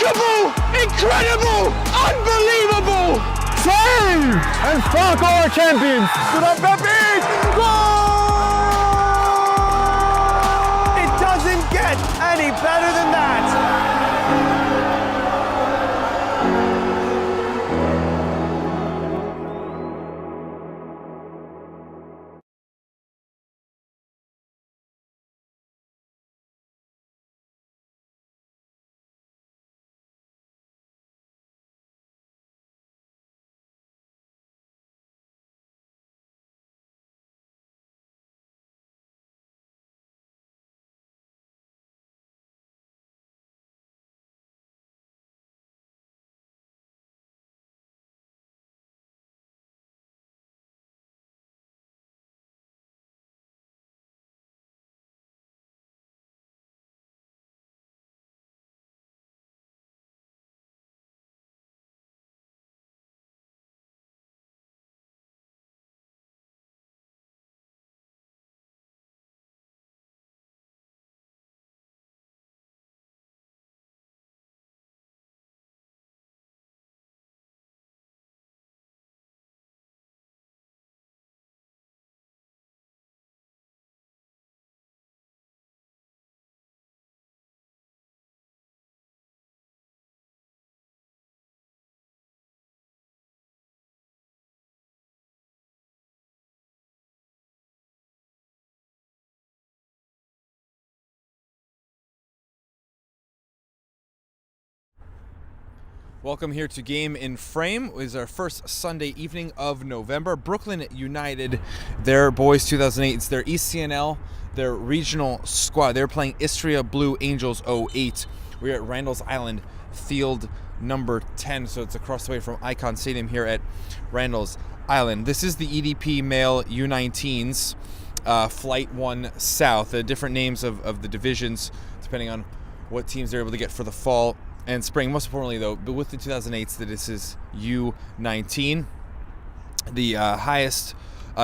Unbelievable! Incredible! Unbelievable! Save! And Spark our champions! To the Pepe! Goal! It doesn't get any better than that! Welcome here to Game in Frame. It is our first Sunday evening of November. Brooklyn United, their boys 2008. It's their ECNL, their regional squad. They're playing Istria Blue Angels 08. We're at Randall's Island, field number 10. So it's across the way from Icon Stadium here at Randall's Island. This is the EDP male U19s, Flight 1 South. Different names of the divisions depending on what teams they're able to get for the fall and spring. Most importantly, though, but with the 2008s, that this is U19, the highest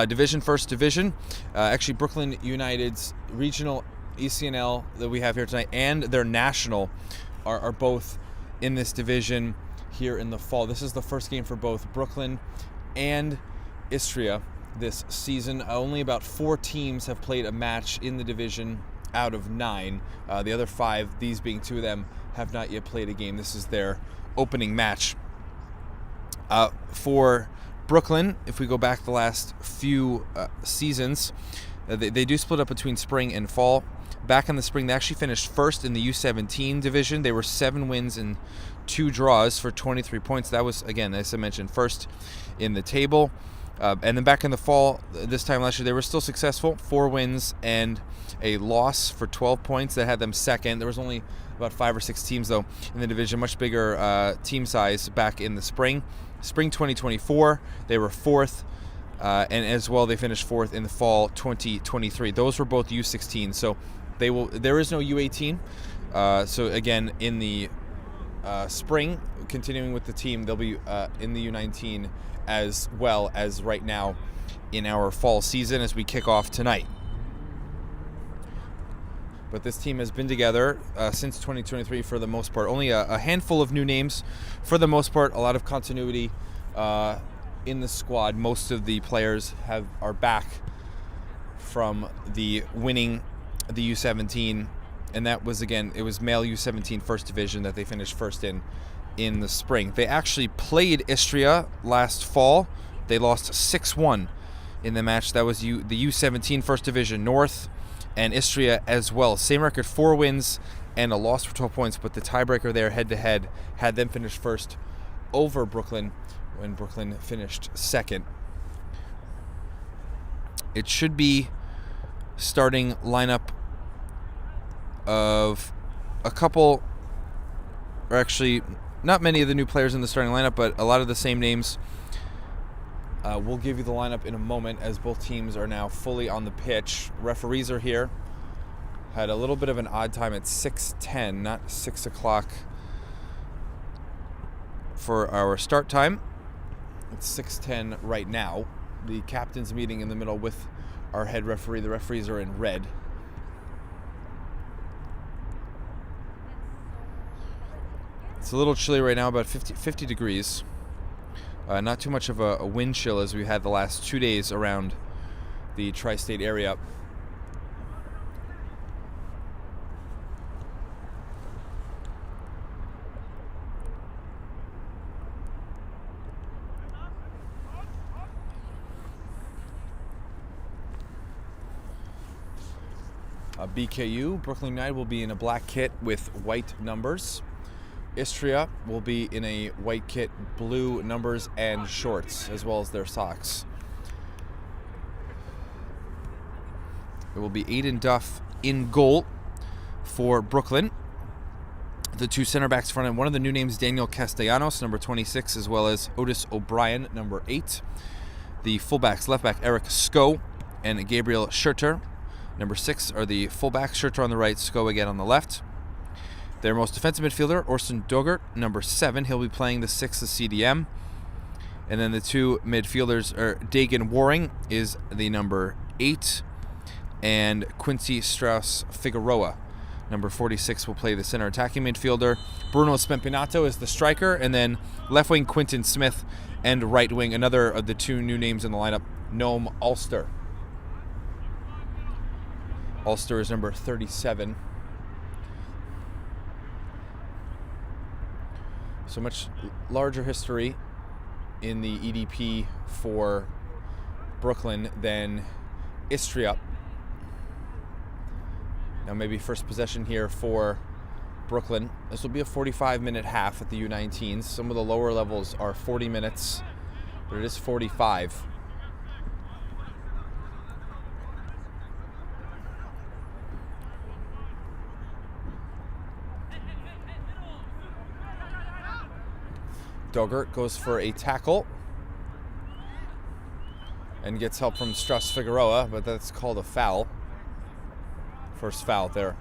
division, first division. Actually, Brooklyn United's regional ECNL that we have here tonight and their national are both in this division here in the fall. This is the first game for both Brooklyn and Istria this season. Only about 4 teams have played a match in the division out of 9. The other 5, these being 2 of them, have not yet played a game. This is their opening match. For Brooklyn, if we go back the last few seasons, they do split up between spring and fall. Back in the spring, they actually finished first in the U17 division. They were 7 wins and 2 draws for 23 points. That was, again, as I mentioned, first in the table. And then back in the fall, this time last year, they were still successful. 4 wins and a loss for 12 points. That had them second. There was only about 5 or 6 teams, though, in the division. Much bigger team size back in the spring. Spring 2024, they were 4th. And as well, they finished 4th in the fall 2023. Those were both U16. So there is no U18. So again, in the spring, continuing with the team, they'll be in the U19 as well as right now in our fall season as we kick off tonight. But this team has been together since 2023 for the most part. Only a handful of new names for the most part. A lot of continuity in the squad. Most of the players are back from the winning the U17, and that was, again, it was male U17 first division that they finished first in the spring. They actually played Istria last fall. They lost 6-1 in the match. That was the U17 first division North, and Istria as well. Same record, 4 wins and a loss for 12 points, but the tiebreaker there head-to-head had them finish first over Brooklyn when Brooklyn finished second. It should be starting lineup of a couple, or actually not many of the new players in the starting lineup, but a lot of the same names. We'll give you the lineup in a moment as both teams are now fully on the pitch. Referees are here. Had a little bit of an odd time at 6:10, not 6 o'clock for our start time. It's 6:10 right now. The captain's meeting in the middle with our head referee. The referees are in red. It's a little chilly right now, about 50 degrees. Not too much of a wind chill as we had the last 2 days around the tri-state area. BKU, Brooklyn United, will be in a black kit with white numbers. Istria will be in a white kit, blue numbers and shorts, as well as their socks. It will be Aiden Duff in goal for Brooklyn. The two center backs front end, one of the new names, Daniel Castellanos, number 26, as well as Otis O'Brien, number 8. The fullbacks, left back Eric Sko and Gabriel Schurter, number 6, are the fullbacks. Schurter on the right, Sko again on the left. Their most defensive midfielder, Orson Dogert, number 7. He'll be playing the 6 as CDM. And then the two midfielders, Dagan Waring is the number 8. And Quincy Strauss-Figueroa, number 46, will play the center attacking midfielder. Bruno Spempinato is the striker. And then left wing, Quinton Smith. And right wing, another of the two new names in the lineup, Noam Ulster. Ulster is number 37. So much larger history in the EDP for Brooklyn than Istria. Now maybe first possession here for Brooklyn. This will be a 45-minute half at the U19s. Some of the lower levels are 40 minutes, but it is 45. Dogert goes for a tackle and gets help from Strauss-Figueroa, but that's called a foul. First foul there.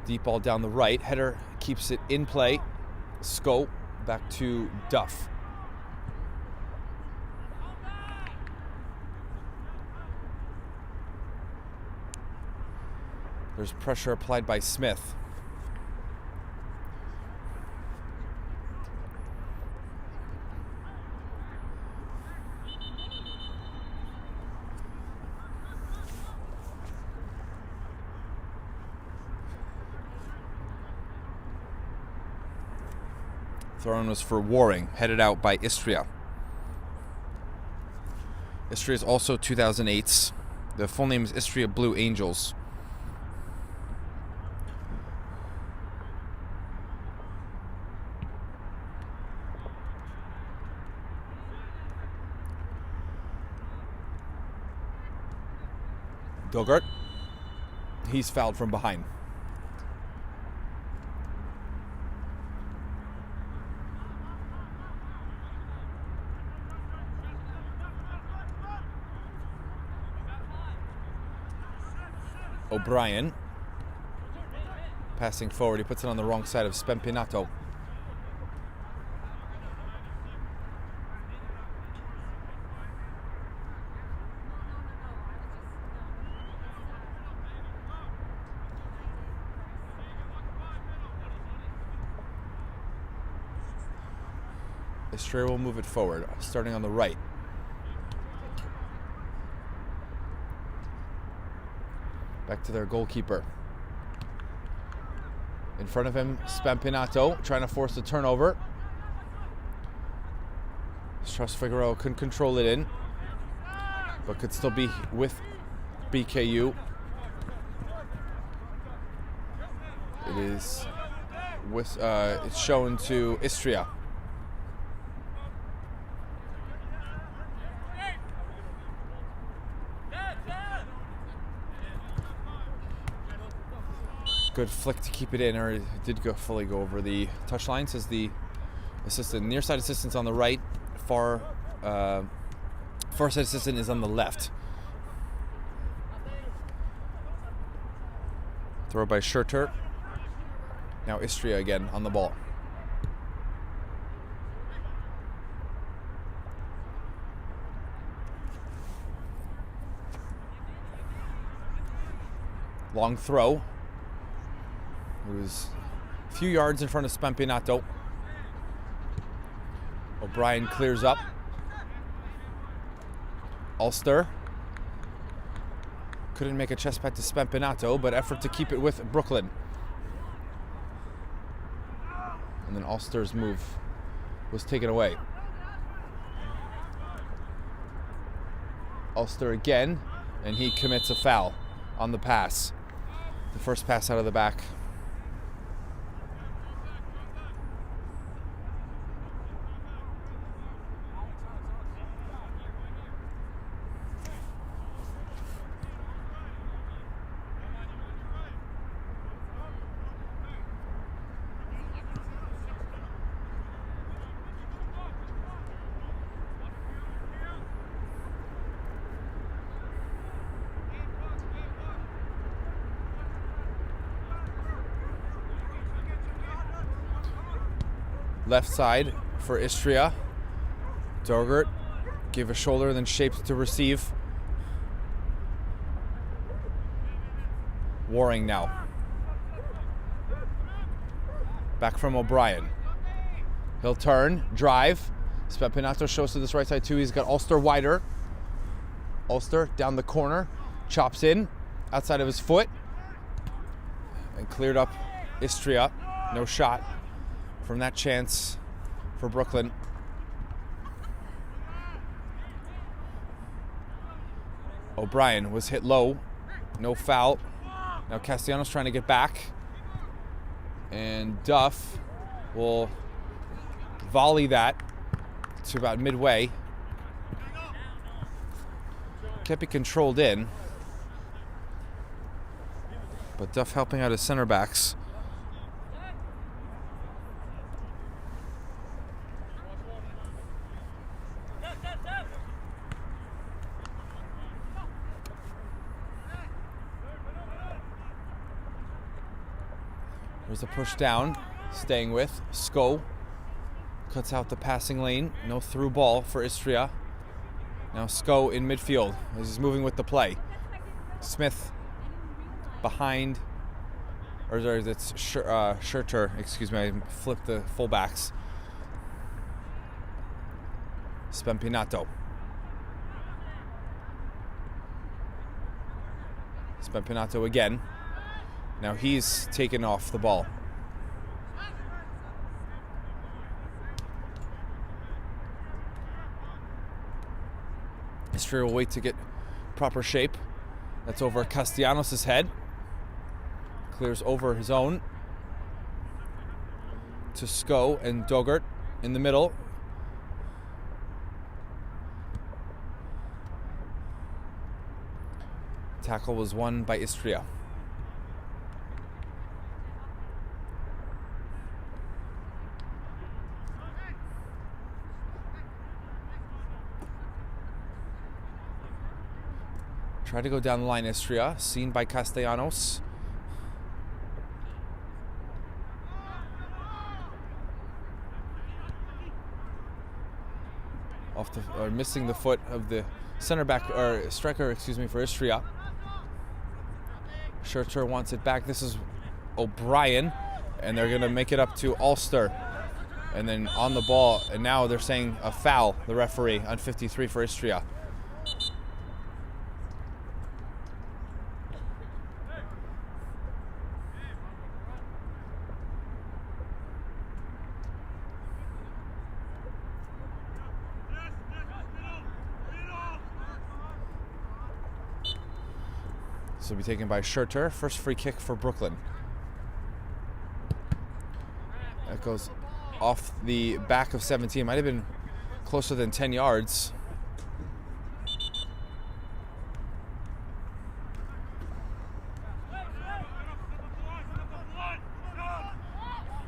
Deep ball down the right. Header keeps it in play. Sko back to Duff. There's pressure applied by Smith. Throw-in was for Waring, headed out by Istria. Istria is also 2008s. The full name is Istria Blue Angels. Dogert, he's fouled from behind. O'Brien passing forward. He puts it on the wrong side of Spempinato. Istria will move it forward, starting on the right. Back to their goalkeeper. In front of him, Spempinato trying to force the turnover. Strauss-Figueroa couldn't control it in, but could still be with BKU. It is with it's shown to Istria. Good flick to keep it in, or it did fully go over the touchline, says the assistant. Near side assistant's on the right, far side assistant is on the left. Throw by Schurter. Now Istria again on the ball. Long throw. It was a few yards in front of Spampinato. O'Brien clears up. Ulster couldn't make a chest pass to Spampinato, but effort to keep it with Brooklyn. And then Ulster's move was taken away. Ulster again, and he commits a foul on the pass. The first pass out of the back. Left side for Istria. Dogert gave a shoulder, then shaped to receive. Waring now. Back from O'Brien. He'll turn, drive. Spampinato shows to this right side too. He's got Ulster wider. Ulster down the corner, chops in, outside of his foot, and cleared up Istria. No shot from that chance for Brooklyn. O'Brien was hit low, no foul. Now Castellanos trying to get back, and Duff will volley that to about midway. Can't be controlled in, but Duff helping out his center backs. There's a push down, staying with Sko. Cuts out the passing lane. No through ball for Istria. Now Sko in midfield as he's moving with the play. Smith behind, or sorry, that's Schurter. Excuse me, I flipped the fullbacks. Spampinato. Spampinato again. Now he's taken off the ball. Istria will wait to get proper shape. That's over Castellanos' head. Clears over his own to Sko and Dogert in the middle. Tackle was won by Istria. Try to go down the line, Istria, seen by Castellanos. Missing the foot of the center back, or striker, excuse me, for Istria. Schurter wants it back. This is O'Brien, and they're going to make it up to Ulster. And then on the ball, and now they're saying a foul, the referee, on 53 for Istria. This will be taken by Schurter. First free kick for Brooklyn. That goes off the back of 17. Might have been closer than 10 yards.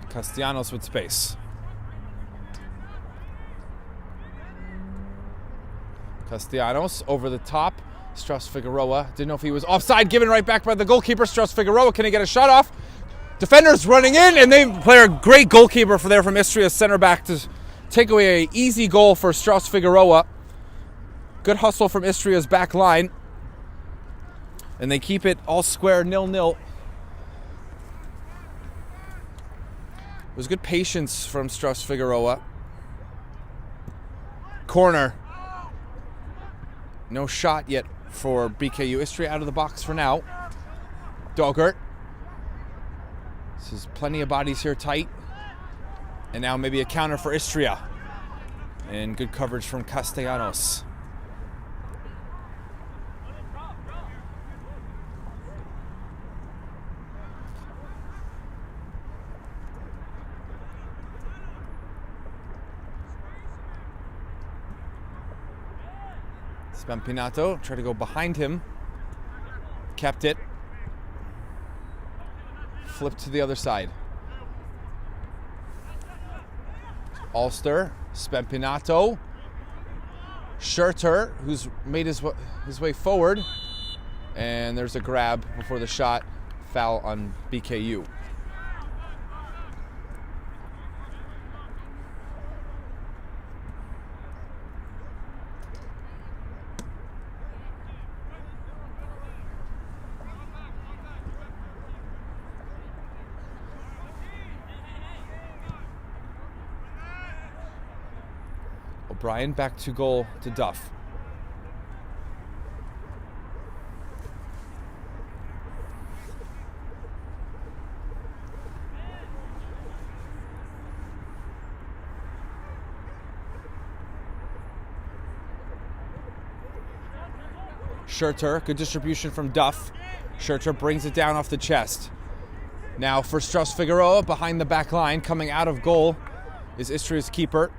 Castellanos with space. Castellanos over the top. Strauss Figueroa didn't know if he was offside, given right back by the goalkeeper. Strauss Figueroa, can he get a shot off? Defenders running in, and they play a great goalkeeper for there from Istria's center back to take away an easy goal for Strauss Figueroa. Good hustle from Istria's back line. And they keep it all square, 0-0. It was good patience from Strauss Figueroa. Corner. No shot yet for BKU. Istria out of the box for now. Dogert. This is plenty of bodies here tight. And now maybe a counter for Istria. And good coverage from Castellanos. Spampinato tried to go behind him. Kept it. Flipped to the other side. Ulster, Spampinato. Schurter, who's made his way forward. And there's a grab before the shot. Foul on BKU. O'Brien back to goal to Duff. Schurter, good distribution from Duff. Schurter brings it down off the chest. Now for Strauss Figueroa behind the back line, coming out of goal is Istria's keeper.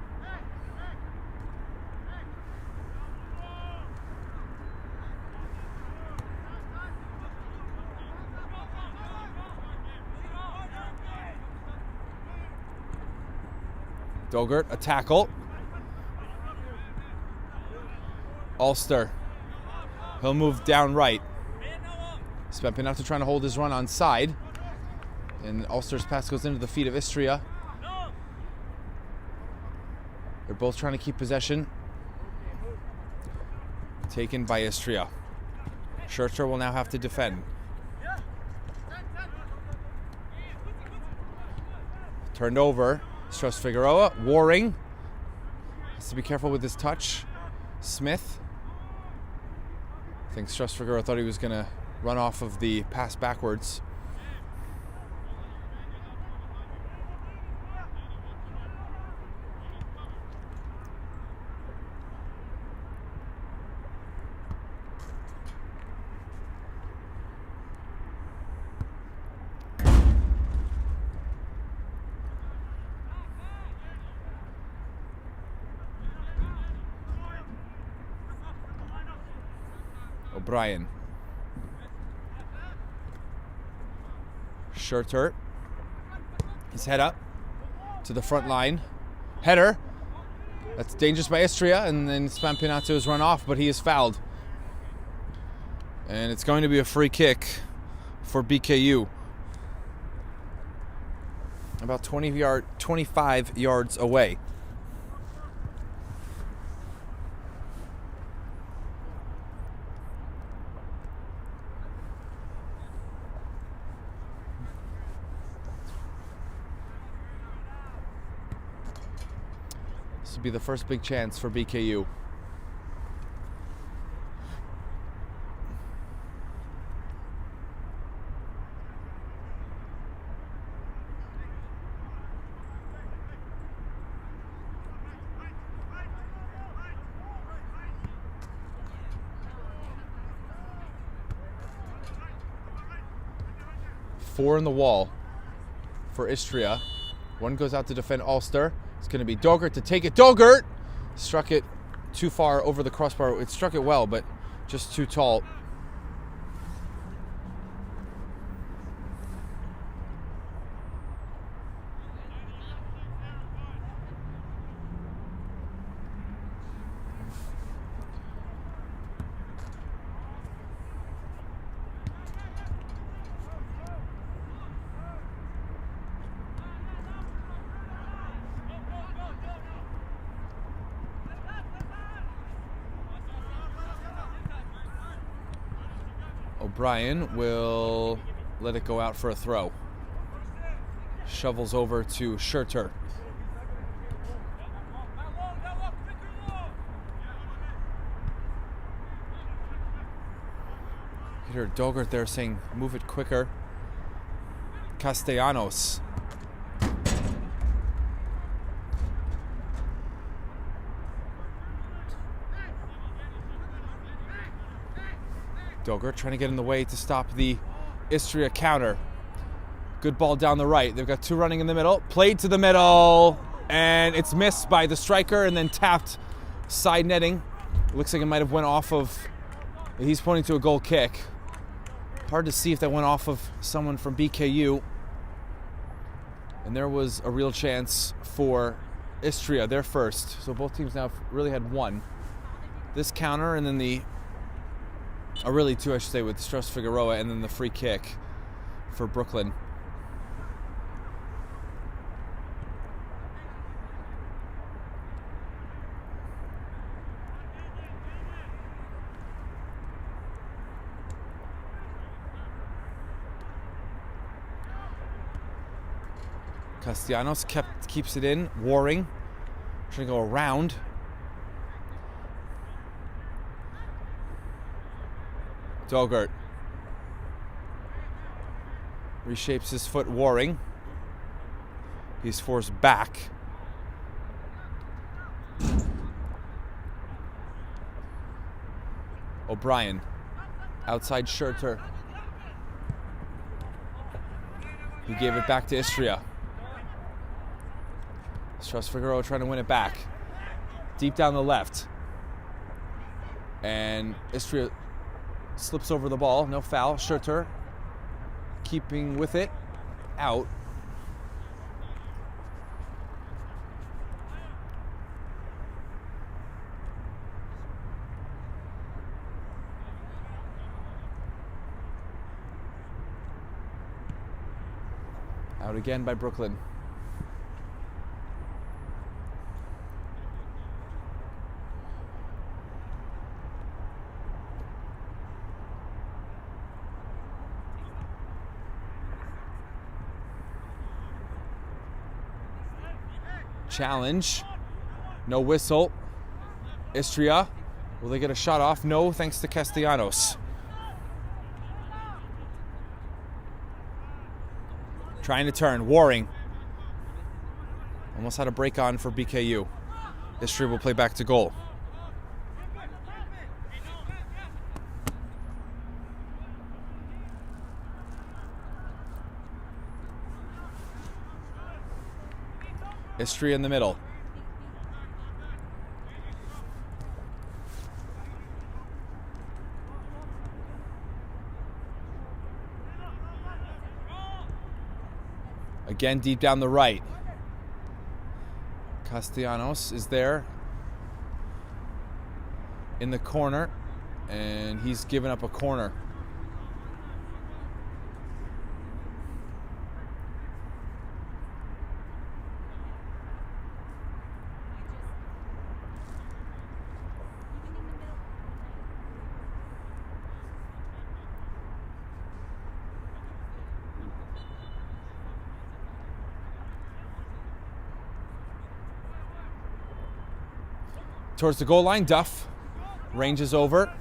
Dogert, a tackle. Ulster. He'll move down right. Spampinato trying to hold his run on side. And Ulster's pass goes into the feet of Istria. They're both trying to keep possession. Taken by Istria. Schurter will now have to defend. Turned over. Strauss Figueroa, Waring. Has to be careful with his touch. Smith. I think Strauss Figueroa thought he was going to run off of the pass backwards. O'Brien. Schurter. His head up to the front line. Header. That's dangerous by Istria, and then Spampinato is run off, but he is fouled. And it's going to be a free kick for BKU. About 25 yards away. This would be the first big chance for BKU. Four in the wall for Istria. One goes out to defend Ulster. It's going to be Dogert to take it. Dogert struck it too far over the crossbar. It struck it well, but just too tall. O'Brien will let it go out for a throw. Shovels over to Schurter. Peter Dogert there saying, move it quicker. Castellanos. Dogert trying to get in the way to stop the Istria counter. Good ball down the right. They've got two running in the middle. Played to the middle, and it's missed by the striker and then tapped side netting. Looks like it might have went off of, he's pointing to a goal kick. Hard to see if that went off of someone from BKU. And there was a real chance for Istria, their first. So both teams now really had one. This counter and then really two, I should say, with Strauss Figueroa, and then the free kick for Brooklyn. Castellanos keeps it in. Waring trying to go around. Dogert reshapes his foot. Waring. He's forced back. O'Brien outside Schurter. He gave it back to Istria. Strauss Figueroa trying to win it back. Deep down the left. And Istria slips over the ball. No foul. Schurter keeping with it. Out. Out again by Brooklyn. Challenge. No whistle. Istria. Will they get a shot off? No, thanks to Castellanos. Trying to turn. Waring. Almost had a break on for BKU. Istria will play back to goal. Istria in the middle. Again, deep down the right. Castellanos is there in the corner, and he's given up a corner. Towards the goal line, Duff ranges over.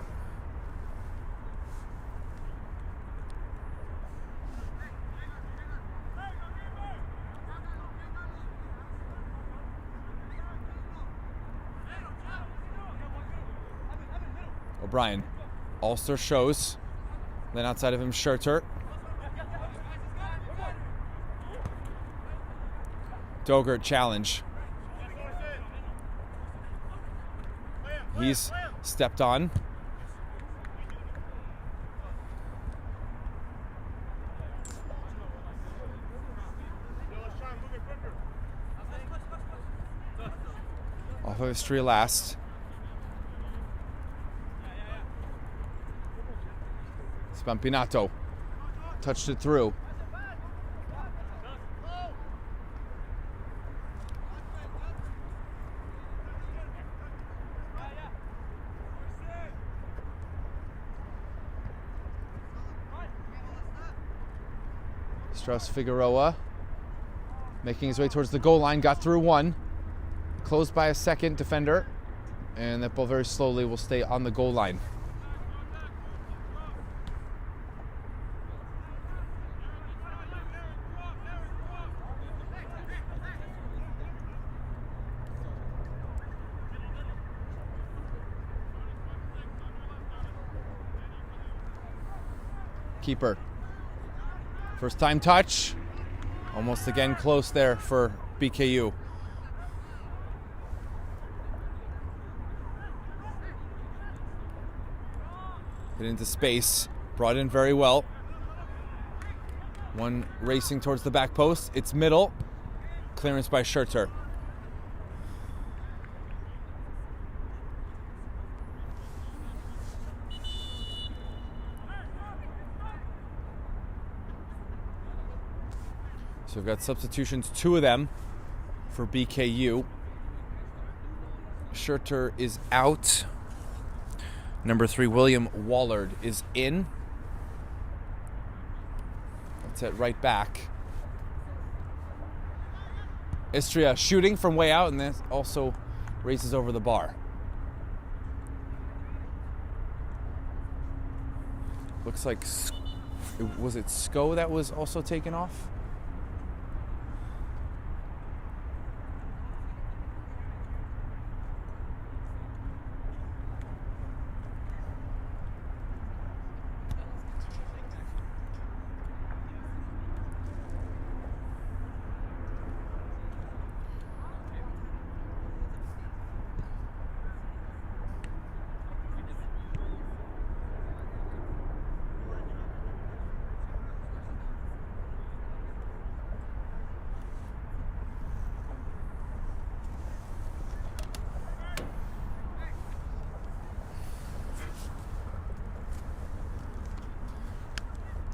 O'Brien. Ulster shows. Then outside of him, Schurter. Dogert challenge. He's stepped on. Off of Istria last. Spampinato touched it through. Strauss Figueroa making his way towards the goal line, got through one, closed by a second defender, and that ball very slowly will stay on the goal line. Keeper. First time touch. Almost again close there for BKU. Hit into space. Brought in very well. One racing towards the back post. It's middle. Clearance by Scherter. So we've got substitutions, 2 of them for BKU. Scherter is out. Number 3, William Wallard is in. That's it, right back. Istria shooting from way out, and then also races over the bar. Looks like, was it Sko that was also taken off?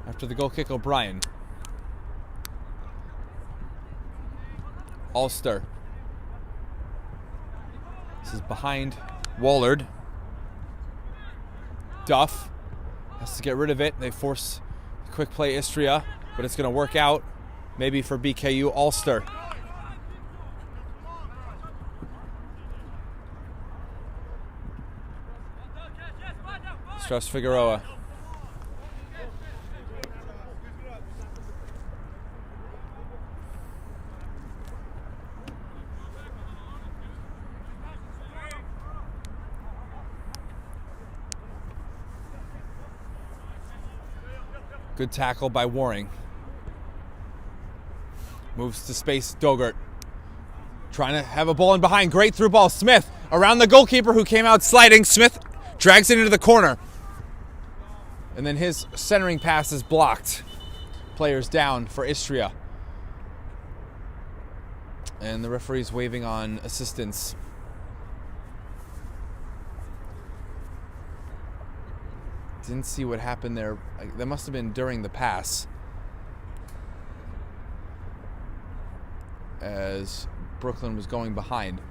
After the goal kick, O'Brien. Ulster. This is behind Wallard. Duff has to get rid of it. They force the quick play Istria, but it's going to work out. Maybe for BKU. Ulster. Strauss Figueroa. Good tackle by Waring. Moves to space, Dogert. Trying to have a ball in behind. Great through ball. Smith around the goalkeeper who came out sliding. Smith drags it into the corner. And then his centering pass is blocked. Players down for Istria. And the referee's waving on assistance. Didn't see what happened there. That must have been during the pass, as Brooklyn was going behind.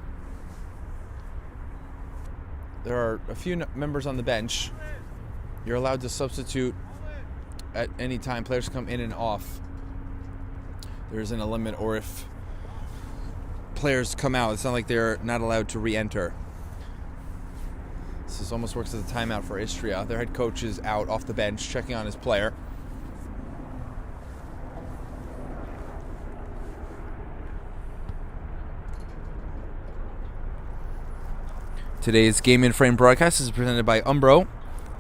There are a few members on the bench. You're allowed to substitute at any time. Players come in and off. There isn't a limit, or if players come out, it's not like they're not allowed to re-enter. This almost works as a timeout for Istria. Their head coach is out off the bench checking on his player. Today's Game in Frame broadcast is presented by Umbro,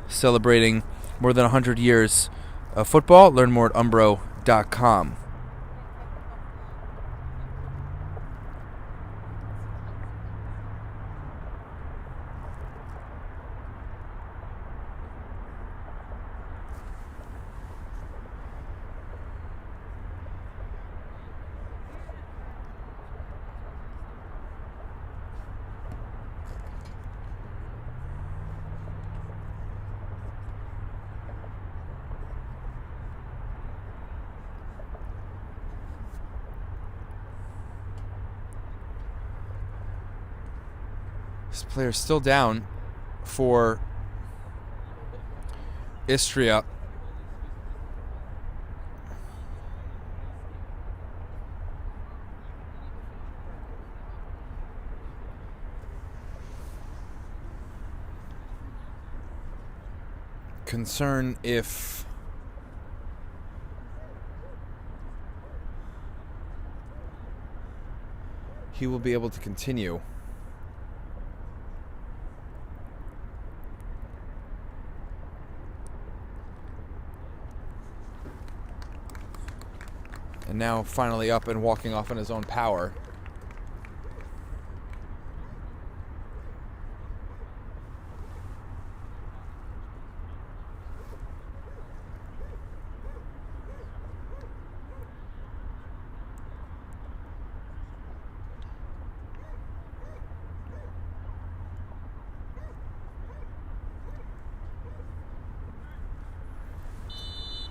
celebrating more than 100 years of football. Learn more at umbro.com. This player's still down for Istria. concern if he will be able to continue. And now finally up and walking off on his own power.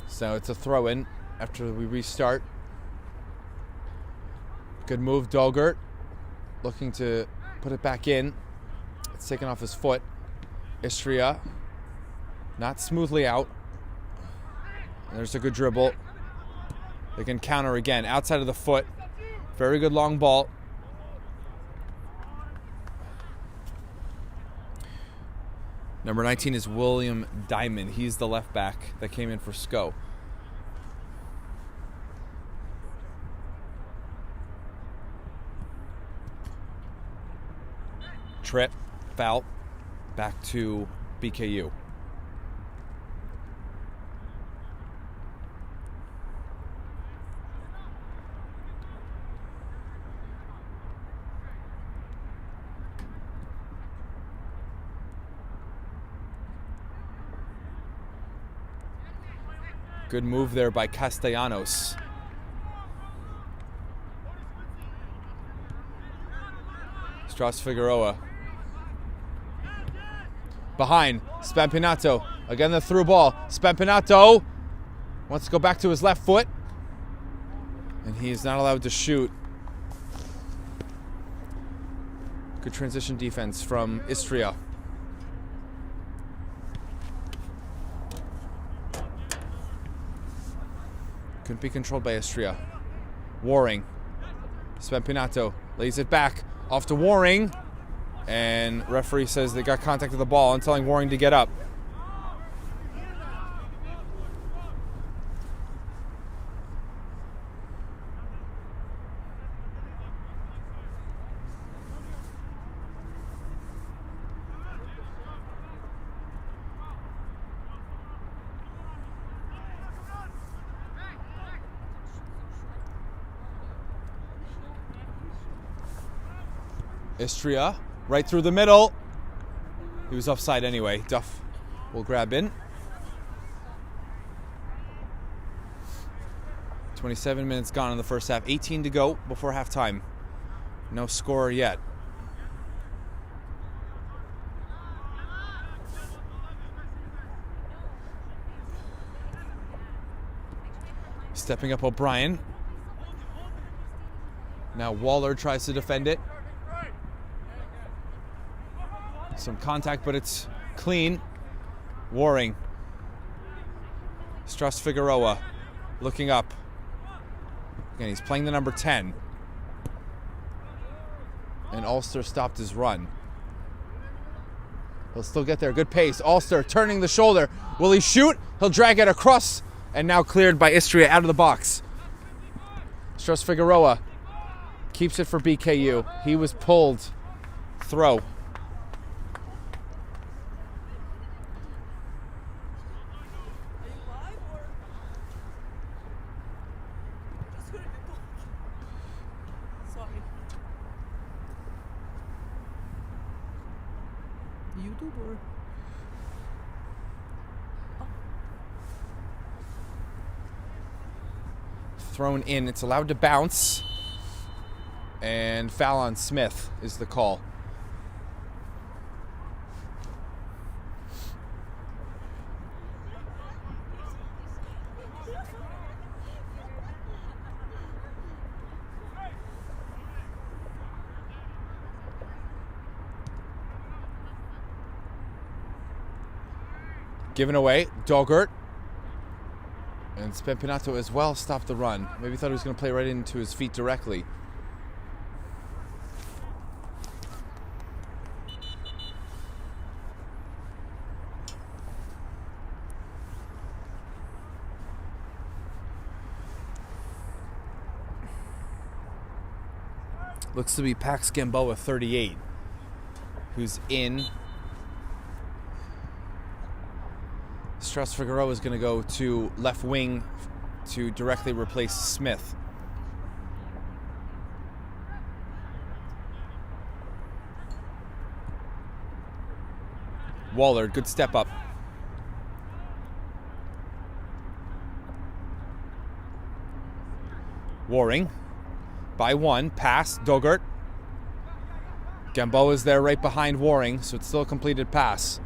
So it's a throw-in after we restart. Good move, Dogert. Looking to put it back in. It's taken off his foot. Istria. Not smoothly out. There's a good dribble. They can counter again. Outside of the foot. Very good long ball. Number 19 is William Diamond. He's the left back that came in for Sco. Trip, foul, back to BKU. Good move there by Castellanos. Strauss Figueroa. Behind, Spampinato. Again, the through ball. Spampinato wants to go back to his left foot. And he is not allowed to shoot. Good transition defense from Istria. Couldn't be controlled by Istria. Waring. Spampinato lays it back. Off to Waring. And referee says they got contact with the ball and telling Waring to get up. Istria, right through the middle. He was offside anyway. Duff will grab in. 27 minutes gone in the first half. 18 to go before halftime. No score yet. Stepping up O'Brien. Now Waller tries to defend it. Some contact, but it's clean. Waring. Strauss Figueroa looking up. Again, he's playing the number 10. And Ulster stopped his run. He'll still get there. Good pace. Ulster turning the shoulder. Will he shoot? He'll drag it across. And now cleared by Istria out of the box. Strauss Figueroa keeps it for BKU. He was pulled. Throw. YouTuber. Thrown in. It's allowed to bounce. And foul on Smith is the call. Given away, Dogert. And Spampinato as well stopped the run. Maybe thought he was going to play right into his feet directly. Looks to be Pax Gamboa 38, who's in. Strauss Figueroa is going to go to left wing to directly replace Smith. Waller, good step up. Waring by one, pass, Dogert. Gamboa is there right behind Waring, so it's still a completed pass.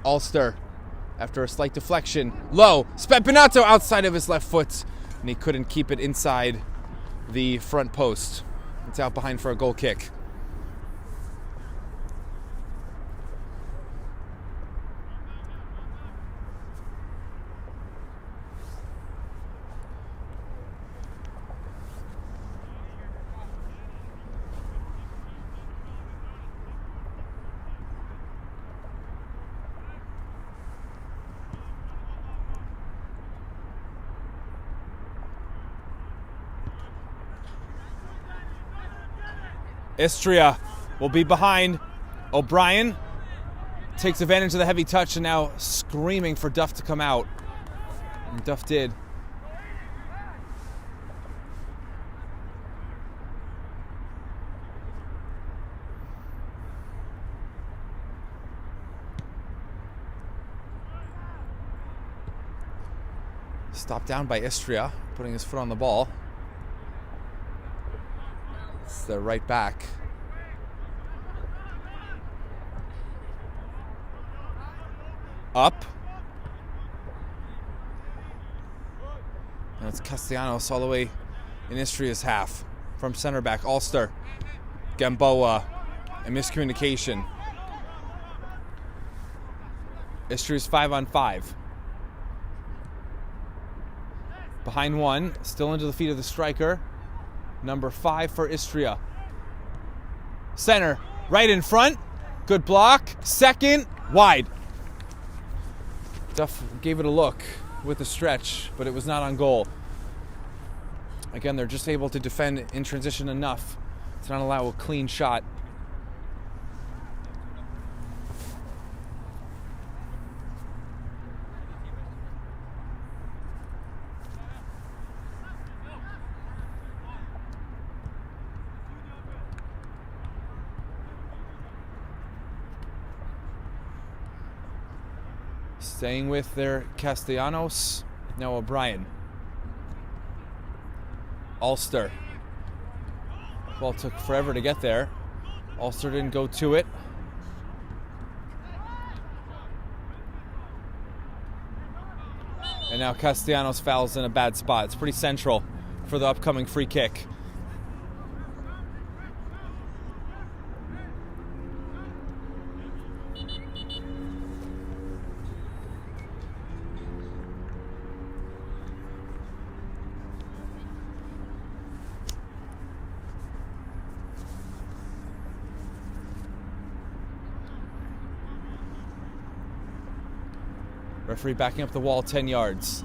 Ulster, after a slight deflection, low, Spepinato outside of his left foot, and he couldn't keep it inside the front post. It's out behind for a goal kick. Istria will be behind. O'Brien takes advantage of the heavy touch and now screaming for Duff to come out. And Duff did. Stopped down by Istria, putting his foot on the ball. It's the right back. Up. Now it's Castellanos all the way in Istria's half. From center back, Ulster. Gamboa. A miscommunication. Istria's 5-on-5. Behind one, still into the feet of the striker. Number 5 for Istria. Center, right in front. Good block. Second, wide. Duff gave it a look with the stretch, but it was not on goal. Again, they're just able to defend in transition enough to not allow a clean shot. Staying with their Castellanos. Now O'Brien. Ulster. Ball took forever to get there. Ulster didn't go to it. And now Castellanos fouls in a bad spot. It's pretty central for the upcoming free kick. Referee backing up the wall 10 yards.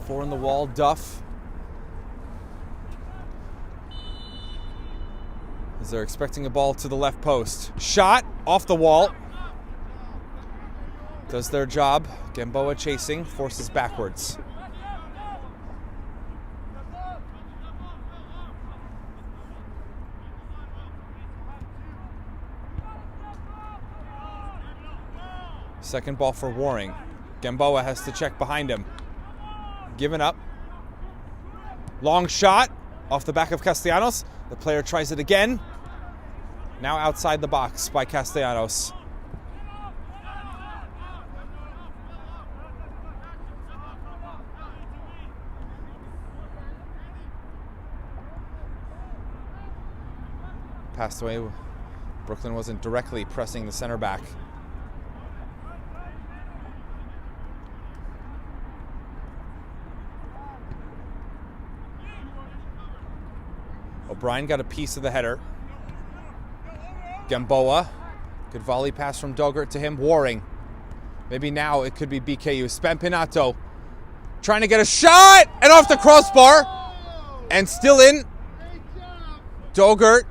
Four in the wall, Duff. As they're expecting a ball to the left post. Shot off the wall. Does their job. Gamboa chasing, forces backwards. Second ball for Waring. Gamboa has to check behind him. Given up. Long shot off the back of Castellanos. The player tries it again. Now outside the box by Castellanos. Passed away. Brooklyn wasn't directly pressing the center back. O'Brien got a piece of the header. Gamboa. Good volley pass from Dogert to him. Waring. Maybe now it could be BKU. Spampinato trying to get a shot and off the crossbar. And still in. Dogert.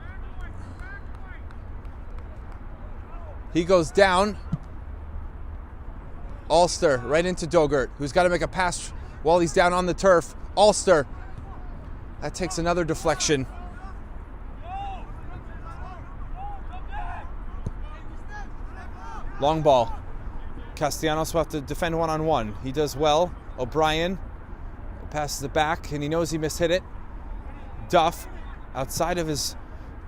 He goes down. Ulster right into Dogert, who's got to make a pass while he's down on the turf. Ulster. That takes another deflection. Long ball. Castellanos will have to defend one-on-one. He does well. O'Brien passes it back, and he knows he mishit it. Duff outside of his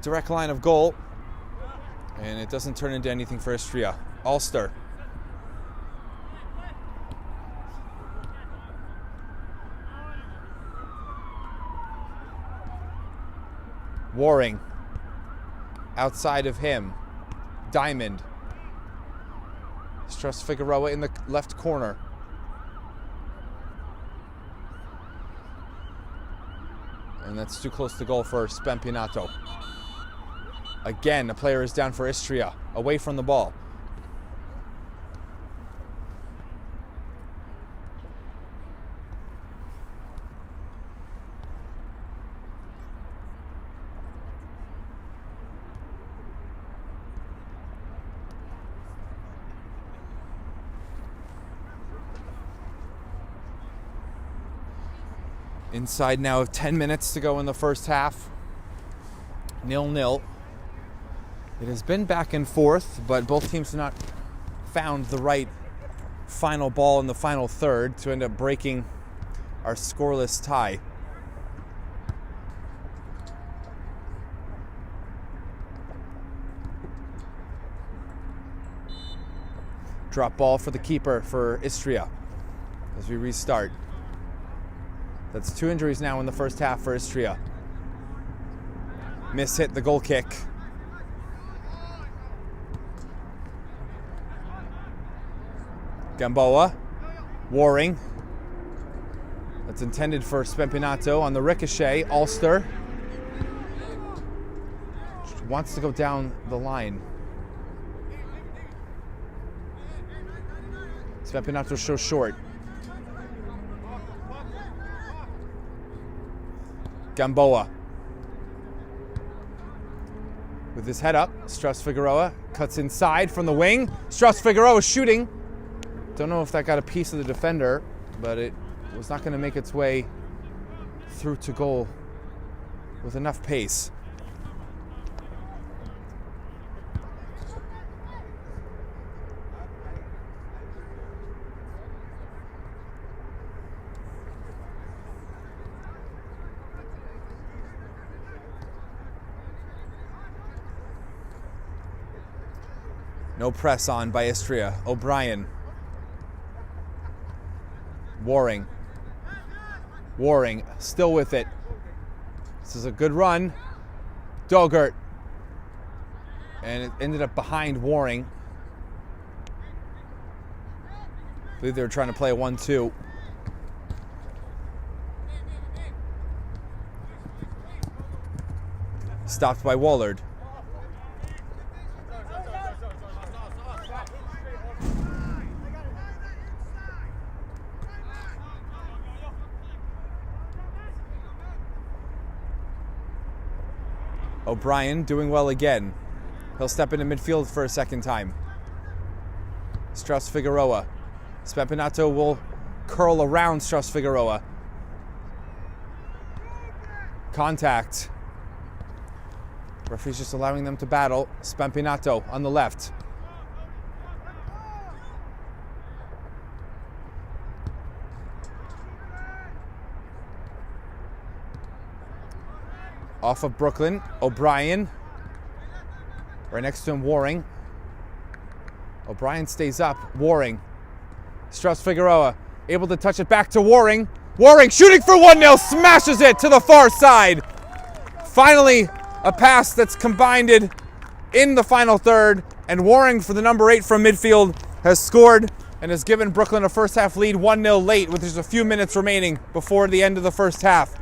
direct line of goal. And it doesn't turn into anything for Istria. Ulster. Waring. Outside of him. Diamond. Struss Figueroa in the left corner. And that's too close to goal for Spampinato. Again, a player is down for Istria, away from the ball. Inside now of 10 minutes to go in the first half. 0-0. It has been back and forth, but both teams have not found the right final ball in the final third to end up breaking our scoreless tie. Drop ball for the keeper for Istria as we restart. That's 2 injuries now in the first half for Istria. Miss hit the goal kick. Gamboa. Waring. That's intended for Spampinato on the ricochet. Ulster. Wants to go down the line. Spampinato shows short. Gamboa. With his head up, Struss Figueroa cuts inside from the wing. Struss Figueroa shooting. Don't know if that got a piece of the defender, but it was not going to make its way through to goal with enough pace. No press on by Istria. O'Brien. Waring. Waring still with it. This is a good run. Dogert. And it ended up behind Waring. I believe they were trying to play a 1-2. Stopped by Wallard. O'Brien doing well again. He'll step into midfield for a second time. Struss Figueroa. Spampinato will curl around Struss Figueroa. Contact. Referee's just allowing them to battle. Spampinato on the left. Off of Brooklyn, O'Brien. Right next to him, Waring. O'Brien stays up, Waring. Struss Figueroa, able to touch it back to Waring. Waring shooting for 1-0, smashes it to the far side. Finally, a pass that's combined in the final third, and Waring for the number 8 from midfield has scored and has given Brooklyn a first half lead 1-0 late with just a few minutes remaining before the end of the first half.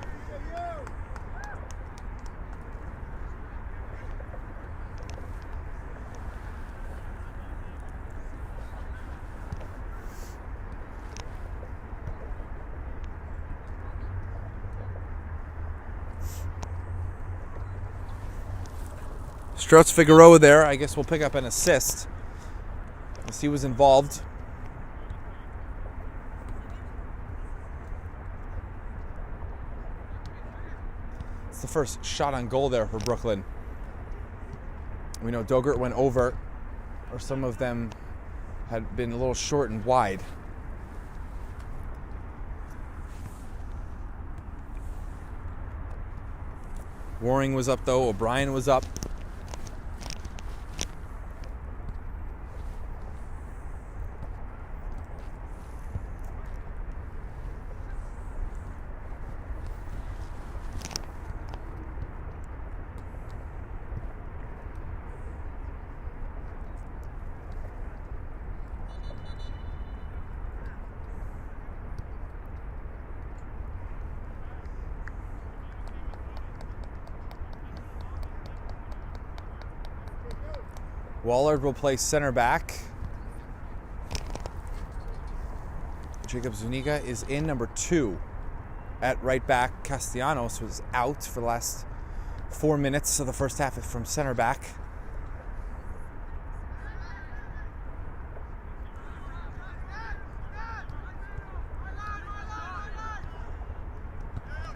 Strauss Figueroa there, I guess, will pick up an assist as he was involved. It's the first shot on goal there for Brooklyn. We know Dogert went over, or some of them had been a little short and wide. Waring was up though, O'Brien was up. Wallard will play center back. Jacob Zuniga is in, number 2. At right back, Castellanos was out for the last 4 minutes of the first half from center back.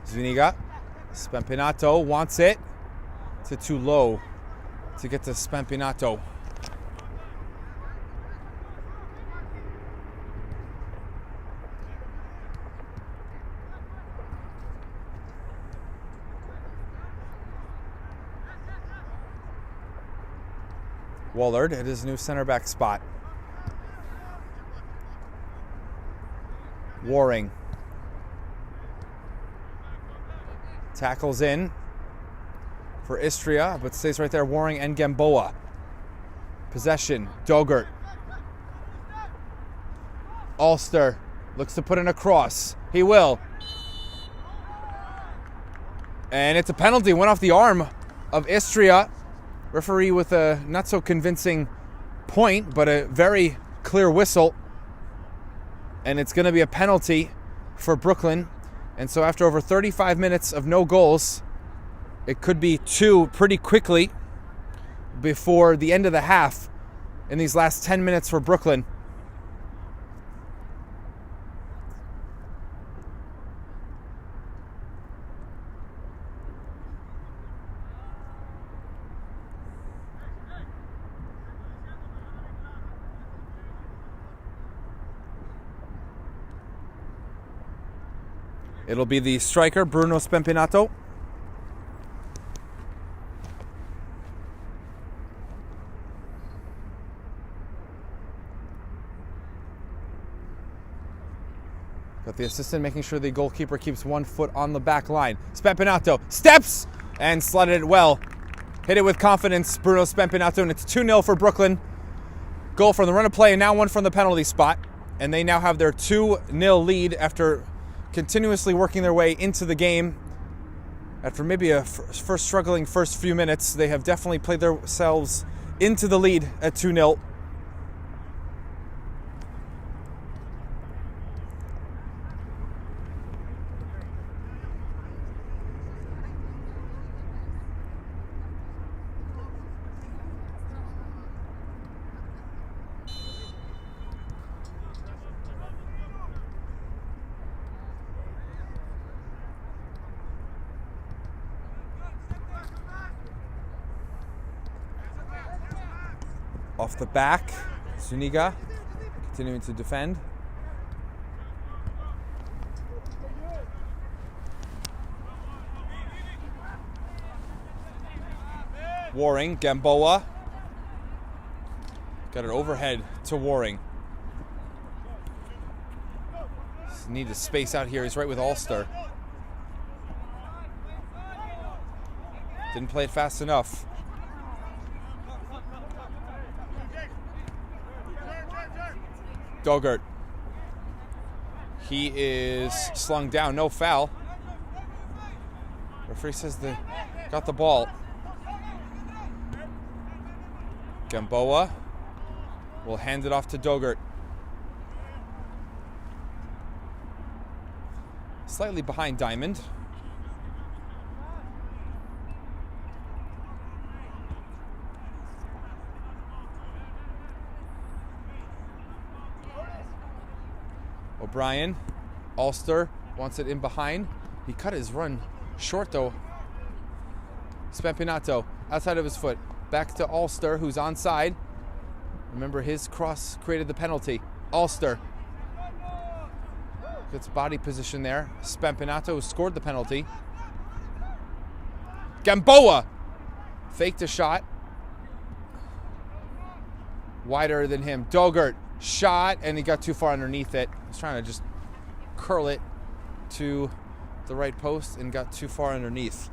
Zuniga. Spampinato wants it. It's too low to get to Spampinato. Wallard at his new center back spot. Waring. Tackles in for Istria, but stays right there. Waring and Gamboa. Possession. Dogert. Ulster looks to put in a cross. He will. And it's a penalty. Went off the arm of Istria. Referee with a not so convincing point, but a very clear whistle. And it's going to be a penalty for Brooklyn. And so after over 35 minutes of no goals, it could be 2 pretty quickly before the end of the half in these last 10 minutes for Brooklyn. It'll be the striker, Bruno Spampinato. Got the assistant making sure the goalkeeper keeps 1 foot on the back line. Spampinato steps and slotted it well. Hit it with confidence, Bruno Spampinato, and it's 2-0 for Brooklyn. Goal from the run of play and now 1 from the penalty spot. And they now have their 2-0 lead after continuously working their way into the game. After maybe a struggling first few minutes, they have definitely played themselves into the lead at 2-0. Off the back, Zuniga continuing to defend. Waring, Gamboa. Got it overhead to Waring. Just need to space out here. He's right with Ulster. Didn't play it fast enough. Dogert. He is slung down. No foul. Referee says they got the ball. Gamboa will hand it off to Dogert. Slightly behind Diamond. O'Brien, Ulster wants it in behind. He cut his run short though. Spempinato outside of his foot. Back to Ulster, who's onside. Remember, his cross created the penalty. Ulster gets body position there. Spempinato scored the penalty. Gamboa faked a shot. Wider than him. Dogert shot, and he got too far underneath it. He was trying to just curl it to the right post and got too far underneath.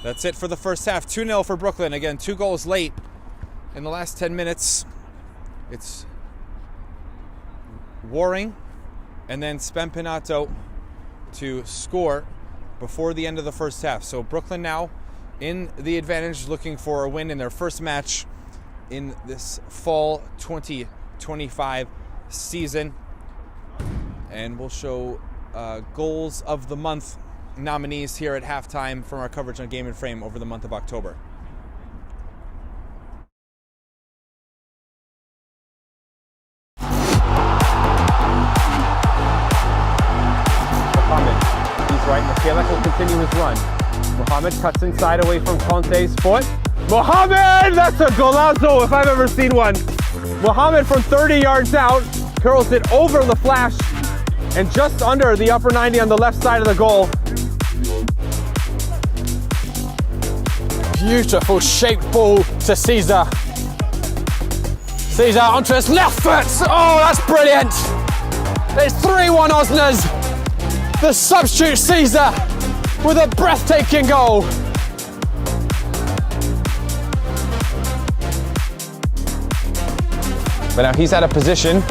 That's it for the first half. 2-0 for Brooklyn. Again, 2 goals late in the last 10 minutes. It's Waring and then Spempinato to score before the end of the first half. So Brooklyn now in the advantage, looking for a win in their first match in this fall 2025 season. And we'll show goals of the month nominees here at halftime from our coverage on Game and Frame over the month of October. Mohamed, he's right. Michaelak will continue his run. Mohamed cuts inside away from Conte's foot. Mohamed! That's a golazo if I've ever seen one. Mohamed from 30 yards out curls it over the flash and just under the upper 90 on the left side of the goal. Beautiful shaped ball to Caesar. Caesar onto his left foot. Oh, that's brilliant. It's 3-1 Osners. The substitute Caesar with a breathtaking goal. But now he's out of position.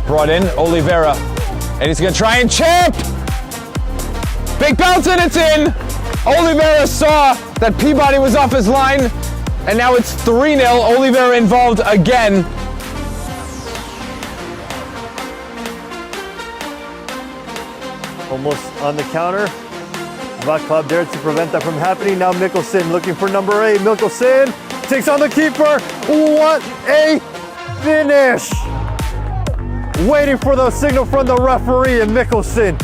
Brought in Oliveira. And he's gonna try and chip. Big bounce and it's in. Oliveira saw that Peabody was off his line. And now it's 3-0. Oliveira involved again. Almost on the counter. Vaclav dared to prevent that from happening. Now Mikkelsen looking for number 8. Mikkelsen takes on the keeper. What a finish! Waiting for the signal from the referee, and Mikkelsen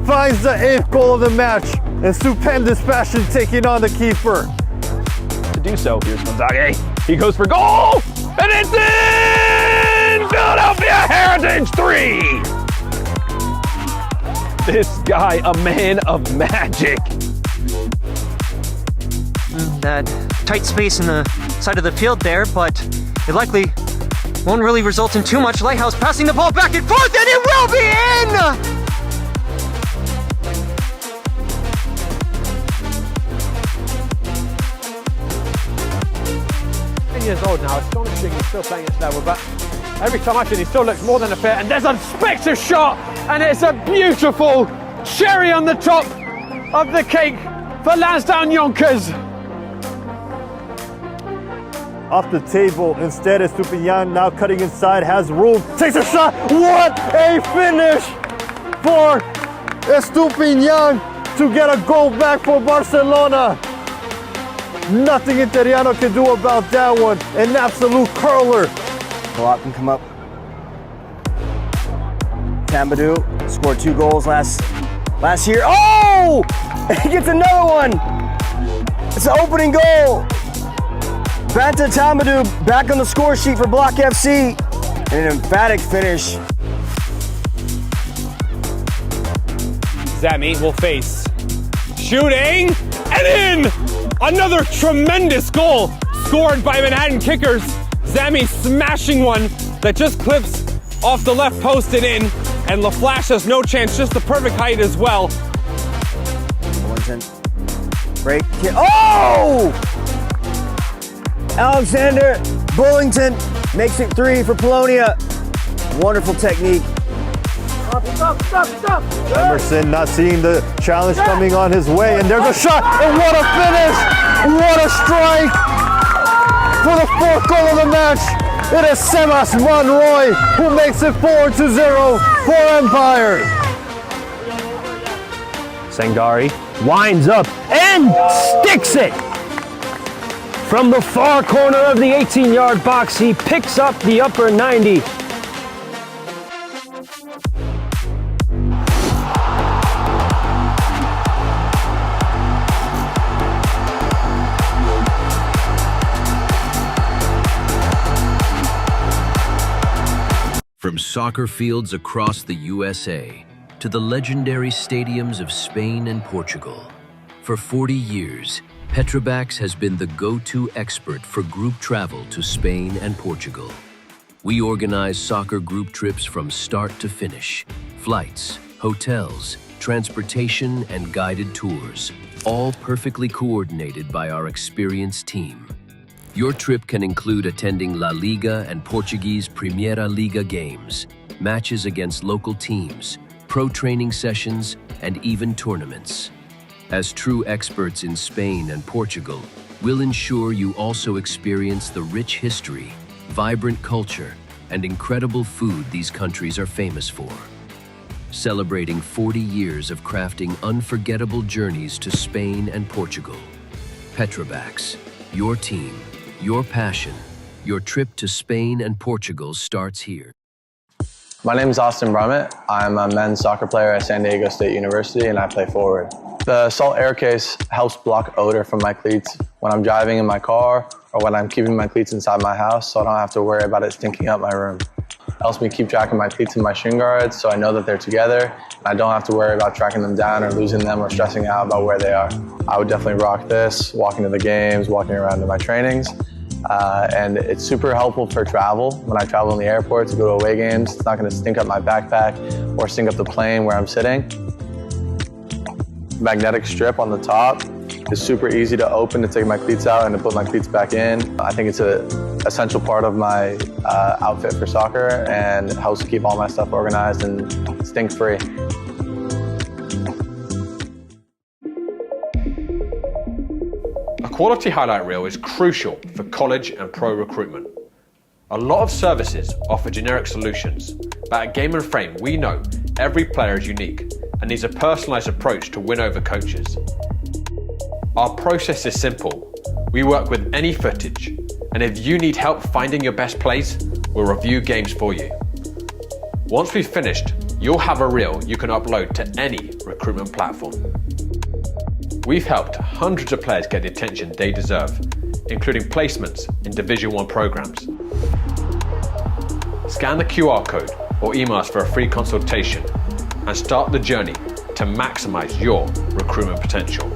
finds the 8th goal of the match. And stupendous passion taking on the keeper. To do so, here's Gonzaga. He goes for goal! And it's in! Philadelphia Heritage 3! This guy, a man of magic. That tight space in the side of the field there, but it likely won't really result in too much. Lighthouse passing the ball back and forth, and it will be in! 10 years old now, astonishing he's still playing at this level, but every time I see him, he still looks more than a fit, and there's a spectre shot, and it's a beautiful cherry on the top of the cake for Lansdowne Yonkers. Off the table, instead Estupinian now cutting inside, has room, takes a shot. What a finish for Estupinian to get a goal back for Barcelona. Nothing Interiano can do about that one. An absolute curler. A lot can come up. Tambadou scored 2 goals last year. Oh! He gets another one. It's an opening goal. Banta Tambadou back on the score sheet for Block FC. And an emphatic finish. Zami will face. Shooting and in! Another tremendous goal scored by Manhattan Kickers. Zami smashing one that just clips off the left post and in. And LaFlash has no chance, just the perfect height as well. Break. Oh! Alexander Bullington makes it 3 for Polonia. Wonderful technique. Emerson not seeing the challenge coming on his way, and there's a shot, and what a finish! What a strike! For the 4th goal of the match, it is Sebas Monroy who makes it 4-0 for Empire. Sangari winds up and sticks it. From the far corner of the 18-yard box, he picks up the upper 90. From soccer fields across the USA to the legendary stadiums of Spain and Portugal, for 40 years, Petrobax has been the go-to expert for group travel to Spain and Portugal. We organize soccer group trips from start to finish, flights, hotels, transportation, and guided tours, all perfectly coordinated by our experienced team. Your trip can include attending La Liga and Portuguese Primeira Liga games, matches against local teams, pro training sessions, and even tournaments. As true experts in Spain and Portugal, we'll ensure you also experience the rich history, vibrant culture, and incredible food these countries are famous for. Celebrating 40 years of crafting unforgettable journeys to Spain and Portugal. Petrobax, your team, your passion, your trip to Spain and Portugal starts here. My name is Austin Brummett. I'm a men's soccer player at San Diego State University and I play forward. The Salt Air Case helps block odor from my cleats when I'm driving in my car or when I'm keeping my cleats inside my house so I don't have to worry about it stinking up my room. It helps me keep track of my cleats and my shin guards so I know that they're together and I don't have to worry about tracking them down or losing them or stressing out about where they are. I would definitely rock this, walking to the games, walking around to my trainings. And it's super helpful for travel. When I travel in the airport to go to away games, it's not going to stink up my backpack or stink up the plane where I'm sitting. Magnetic strip on the top is super easy to open to take my cleats out and to put my cleats back in. I think it's an essential part of my outfit for soccer and helps keep all my stuff organized and stink-free. A quality highlight reel is crucial for college and pro recruitment. A lot of services offer generic solutions, but at Game & Frame we know every player is unique and needs a personalised approach to win over coaches. Our process is simple. We work with any footage, and if you need help finding your best plays, we'll review games for you. Once we've finished, you'll have a reel you can upload to any recruitment platform. We've helped hundreds of players get the attention they deserve, including placements in Division 1 programs. Scan the QR code or email us for a free consultation and start the journey to maximize your recruitment potential.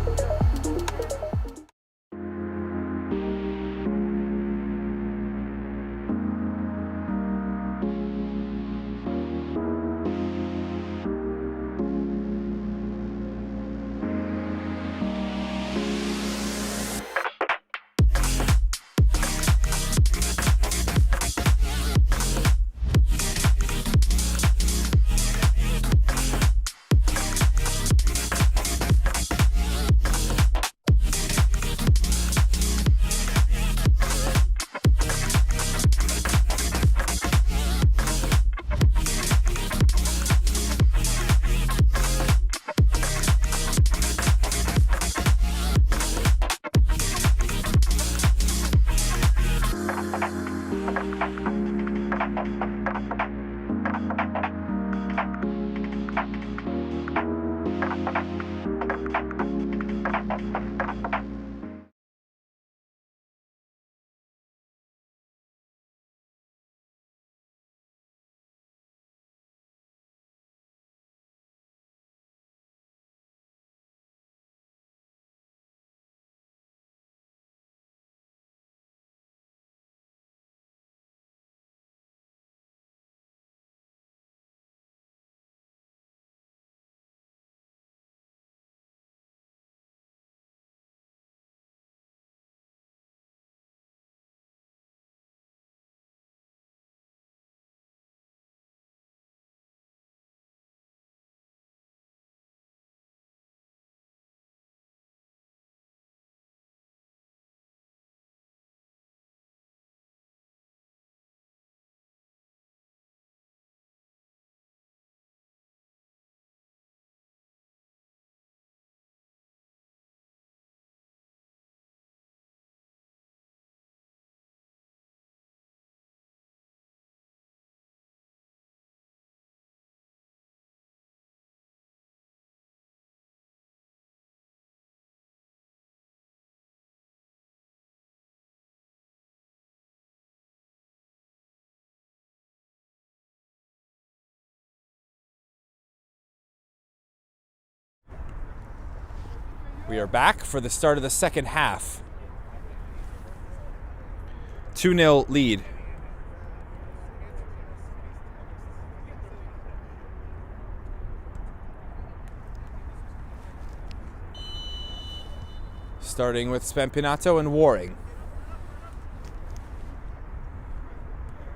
We are back for the start of the second half. 2-0 lead. Starting with Spempinato and Waring.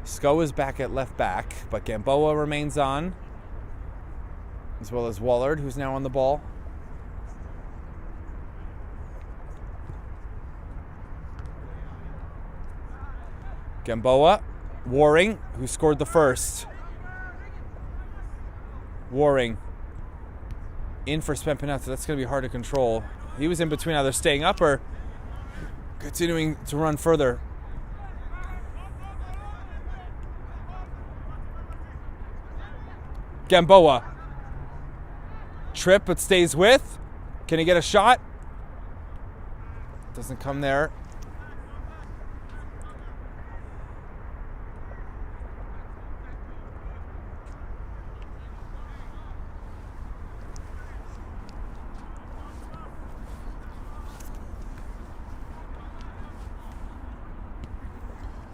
Sko is back at left back, but Gamboa remains on, as well as Wallard, who's now on the ball. Gamboa, Waring, who scored the first. Waring in for Spempinato. That's going to be hard to control. He was in between either staying up or continuing to run further. Gamboa. Trip, but stays with. Can he get a shot? Doesn't come there.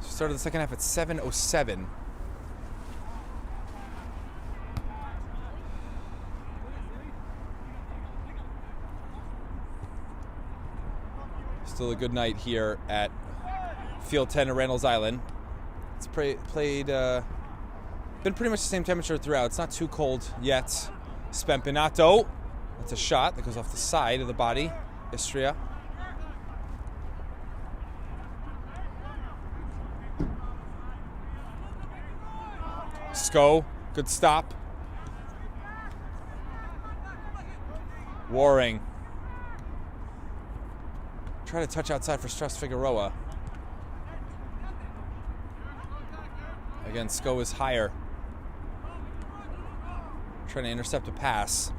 Started the second half at 7:07. Still a good night here at Field 10 at Randall's Island. It's been pretty much the same temperature throughout. It's not too cold yet. Spempinato. That's a shot that goes off the side of the body. Istria. Sko, good stop. Waring. Try to touch outside for Strauss Figueroa. Again, Sko is higher. Trying to intercept a pass.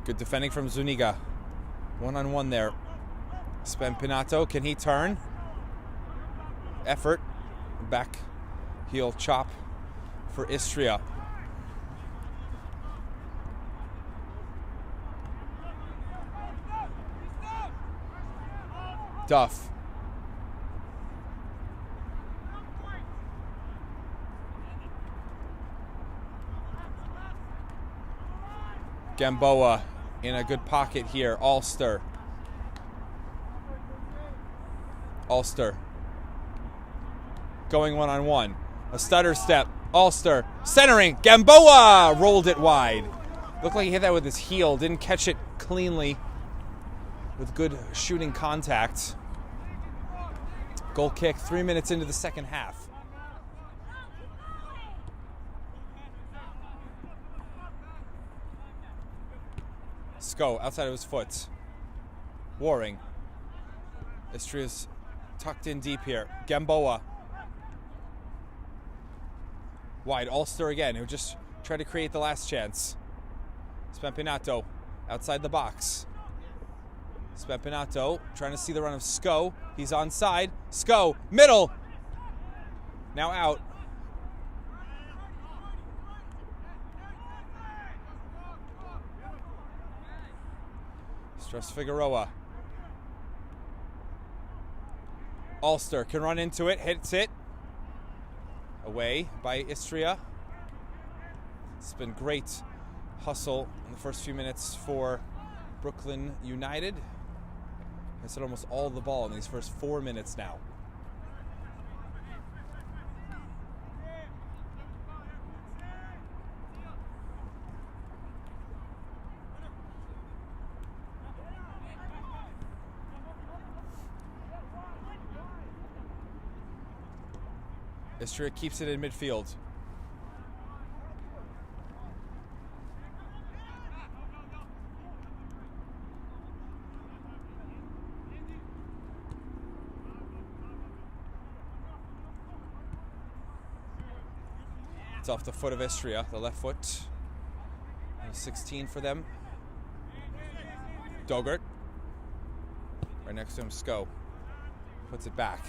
Good defending from Zuniga. One-on-one there. Spempinato, can he turn? Effort. Back heel chop for Istria. Duff. Gamboa in a good pocket here. Ulster. Going one-on-one. A stutter step. Ulster. Centering. Gamboa rolled it wide. Looked like he hit that with his heel. Didn't catch it cleanly with good shooting contact. Goal kick 3 minutes into the second half. Sko outside of his foot. Waring. Istria's tucked in deep here. Gamboa. Wide. Ulster again, who just tried to create the last chance. Spempinato outside the box. Spempinato trying to see the run of Sko. He's onside. Sko, middle. Now out. Strauss Figueroa. Ulster can run into it, hits it. Away by Istria. It's been great hustle in the first few minutes for Brooklyn United. It's had almost all the ball in these first 4 minutes now. Istria keeps it in midfield. It's off the foot of Istria, the left foot. 16 for them. Dogert. Right next to him, Sko. Puts it back.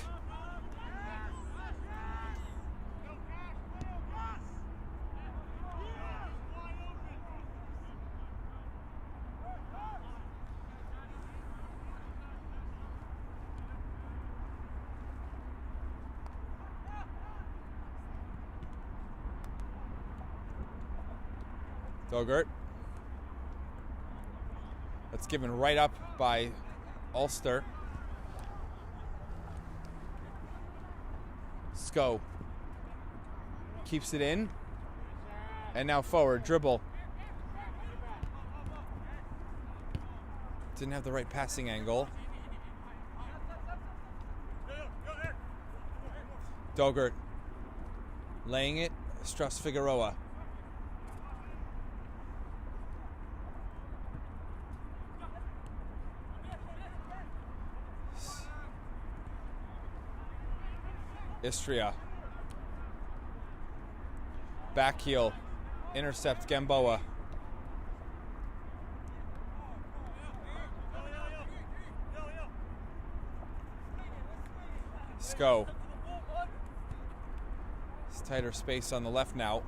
Dogert. That's given right up by Ulster. Sko keeps it in. And now forward, dribble. Didn't have the right passing angle. Dogert laying it, Strauss Figueroa. Istria. Back heel. Intercept Gamboa. Sko. It's tighter space on the left now.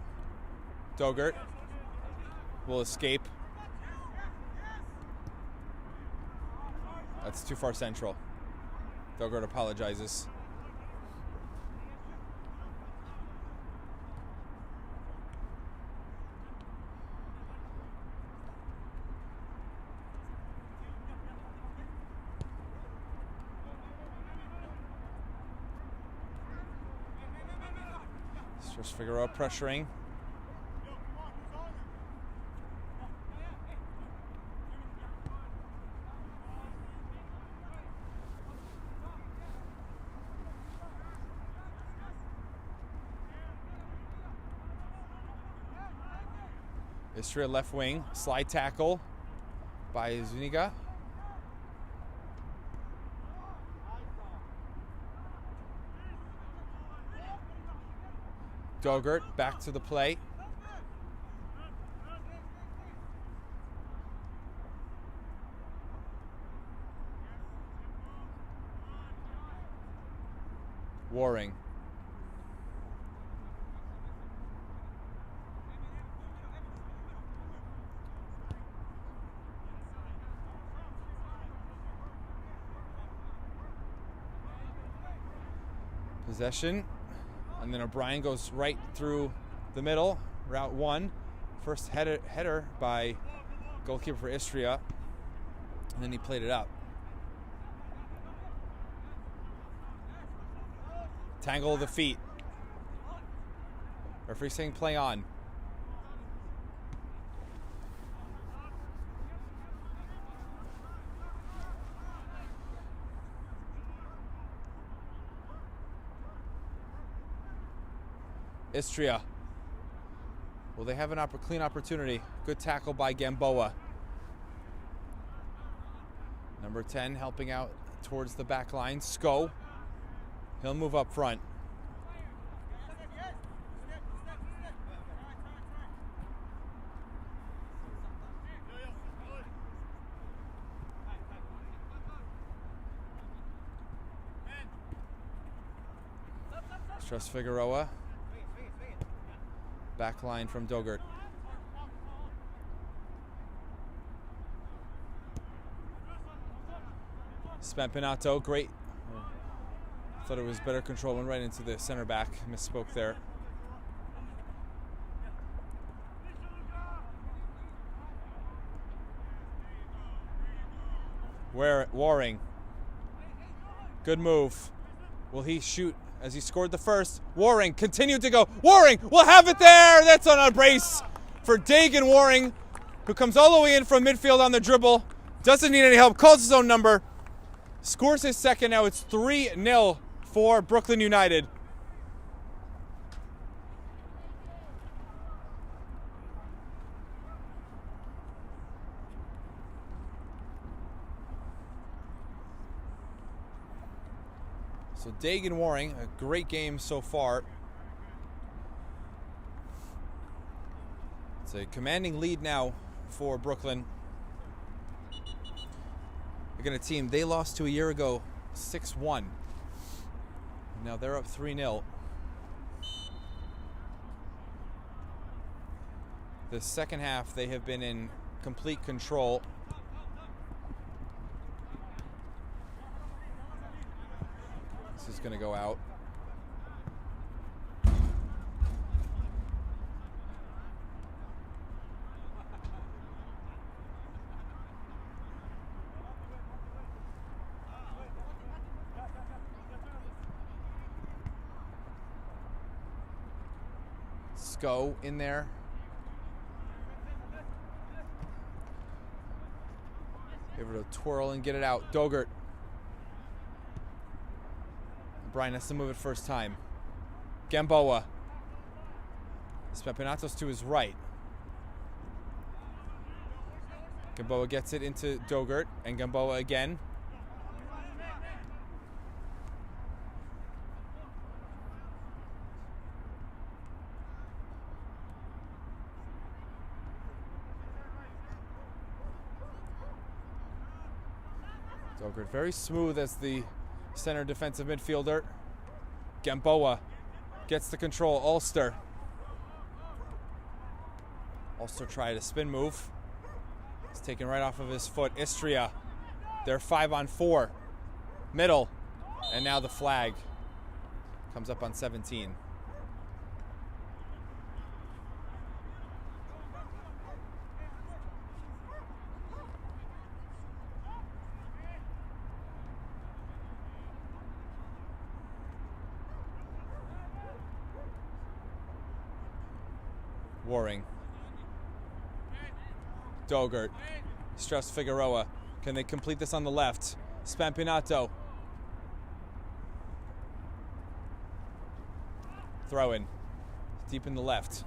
Dogert will escape. That's too far central. Dogert apologizes. Just Figueroa pressuring. Istria left wing, slide tackle by Zuniga. Dogert back to the play. Waring. Possession. And then O'Brien goes right through the middle, route one. First header by goalkeeper for Istria. And then he played it up. Tangle of the feet. Referee saying play on. Istria. Will they have a clean opportunity? Good tackle by Gamboa. Number 10 helping out towards the back line. Sko. He'll move up front. Strauss Figueroa. Back line from Dogert. Spampinato, great. Thought it was better control, went right into the center back. Misspoke there. Waring. Good move. Will he shoot as he scored the first? Waring continued to go. Waring will have it there. That's on a brace for Dagan Waring, who comes all the way in from midfield on the dribble. Doesn't need any help. Calls his own number. Scores his second. Now it's 3-0 for Brooklyn United. So Dagan Waring, a great game so far. It's a commanding lead now for Brooklyn. Again, a team they lost to a year ago, 6-1. Now they're up 3-0. The second half, they have been in complete control. This is going to go out. Sko in there. Give it a twirl and get it out. Dogert. Brian has to move it first time. Gamboa. Spepinatos to his right. Gamboa gets it into Dogert, and Gamboa again. Dogert very smooth as the center defensive midfielder. Gamboa gets the control. Ulster. Ulster tried a spin move. It's taken right off of his foot. Istria. They're 5-on-4. Middle. And now the flag comes up on 17. Waring. Dogert. Stress Figueroa. Can they complete this on the left? Spampinato. Throw in. Deep in the left.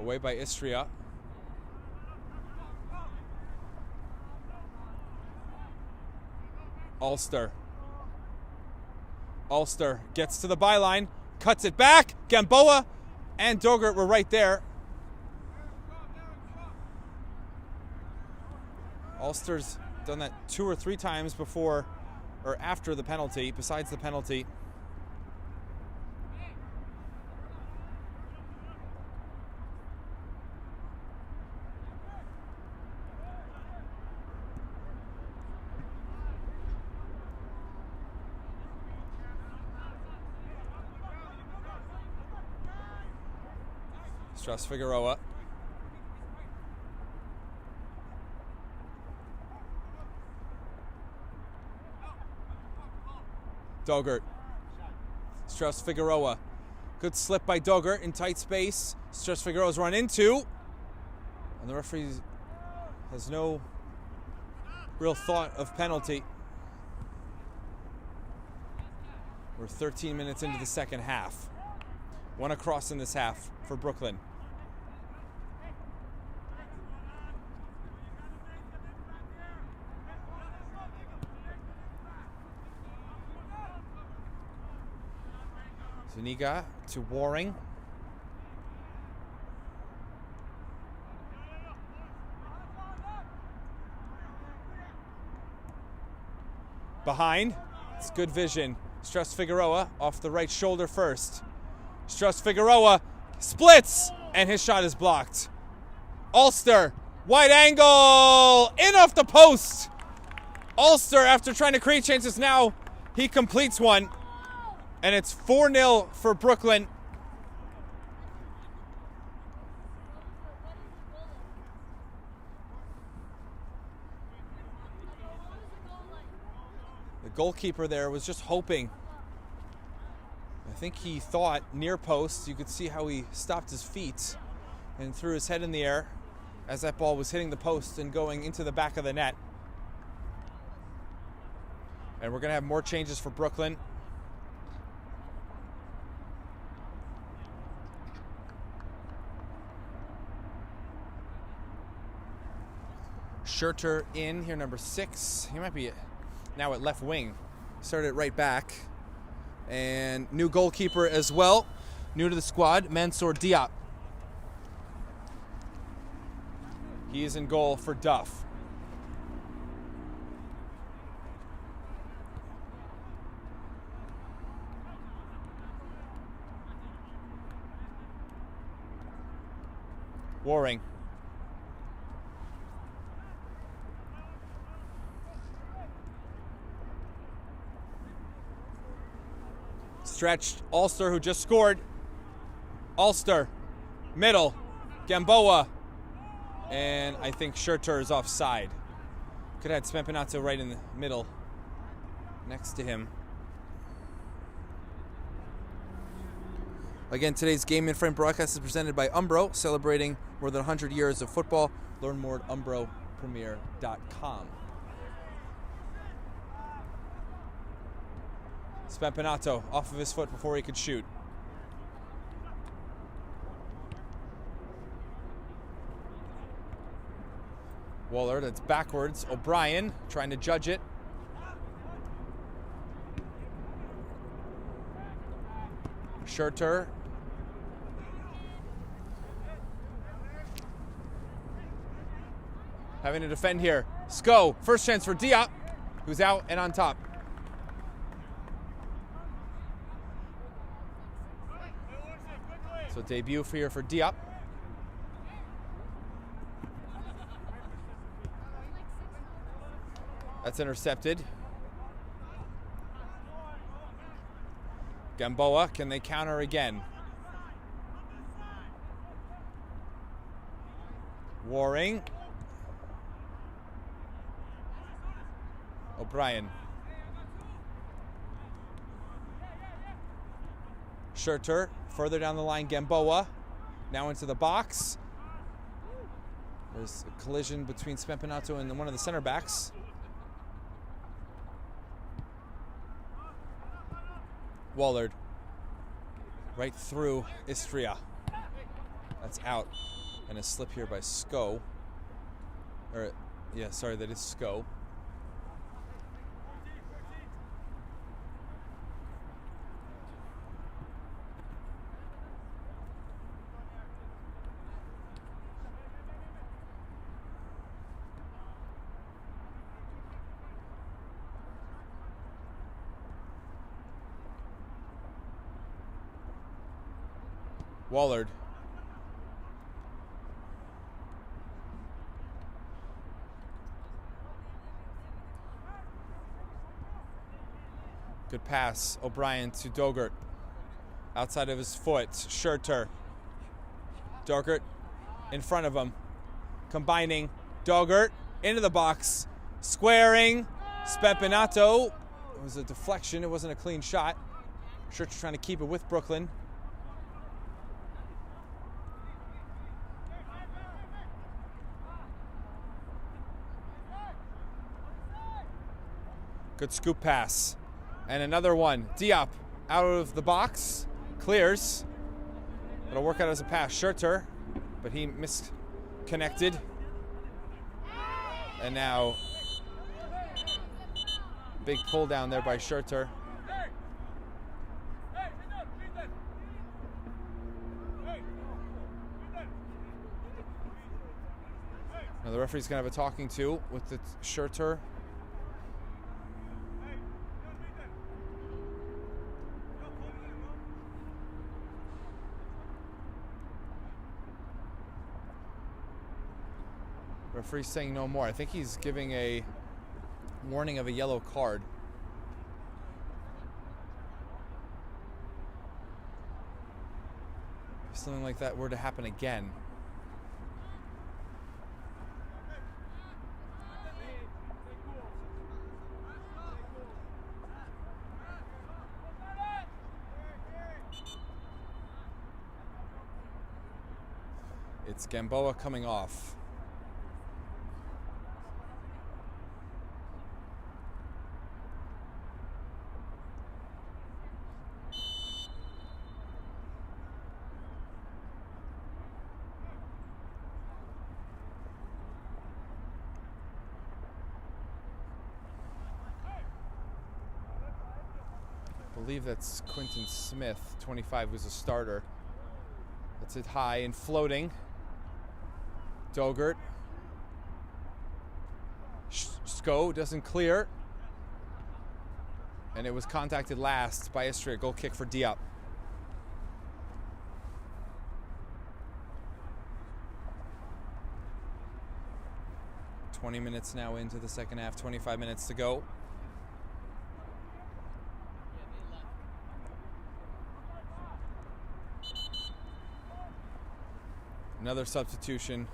Away by Istria. Ulster. Ulster gets to the byline, cuts it back. Gamboa and Dogert were right there. Ulster's done that 2 or 3 times before or after the penalty, besides the penalty. Stress Figueroa. Dogert. Stress Figueroa. Good slip by Dogert in tight space. Stress Figueroa's run into. And the referee has no real thought of penalty. We're 13 minutes into the second half. 1 across in this half for Brooklyn. Zuniga to Waring. Behind. It's good vision. Stress Figueroa off the right shoulder first. Stress Figueroa splits, and his shot is blocked. Ulster, wide angle, in off the post. Ulster, after trying to create chances, now he completes one. And it's 4-0 for Brooklyn. The goalkeeper there was just hoping. I think he thought near post. You could see how he stopped his feet and threw his head in the air as that ball was hitting the post and going into the back of the net. And we're going to have more changes for Brooklyn. Schurter in here, number 6. He might be now at left wing. Started right back. And new goalkeeper as well. New to the squad, Mansour Diop. He is in goal for Duff. Waring. Stretched Ulster, who just scored. Ulster, middle, Gamboa, and I think Schurter is offside. Could have had Spempinato right in the middle, next to him. Again, today's Game in Frame broadcast is presented by Umbro, celebrating more than 100 years of football. Learn more at umbropremier.com. Spempinato off of his foot before he could shoot. Waller, that's backwards. O'Brien trying to judge it. Schurter. Having to defend here. Sko, first chance for Diop, who's out and on top. So debut here for Diop. That's intercepted. Gamboa, can they counter again? Waring. O'Brien. Schurter, further down the line, Gamboa. Now into the box. There's a collision between Spempinato and one of the center backs. Wallard. Right through Istria. That's out. And a slip here by Sko. Or, yeah, sorry, that is Sko. Wallard. Good pass. O'Brien to Dogert. Outside of his foot. Schurter. Dogert in front of him. Combining. Dogert into the box. Squaring. Spempinato. It was a deflection. It wasn't a clean shot. Schurter trying to keep it with Brooklyn. Good scoop pass. And another one. Diop out of the box. Clears. It'll work out as a pass. Schurter. But he misconnected. And now big pull down there by Schurter. Now the referee's going to have a talking to with the Schurter. Referee's saying no more. I think he's giving a warning of a yellow card. If something like that were to happen again. It's Gamboa coming off. I believe that's Quentin Smith, 25, who's a starter. That's it high and floating. Dogert. Sko doesn't clear. And it was contacted last by Istria. Goal kick for Diop. Minutes now into the second half, 25 minutes to go. Another substitution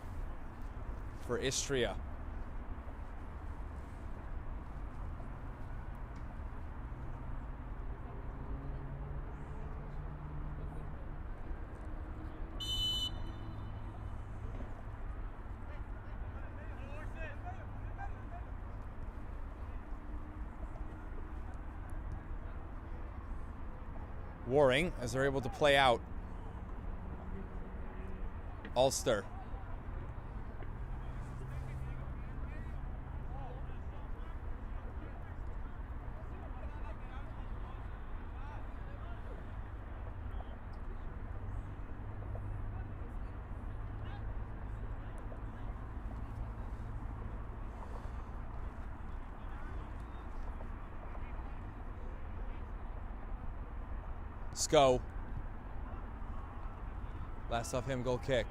for Istria. Warring as they're able to play out. Ulster. Sko. Last off him, goal kick.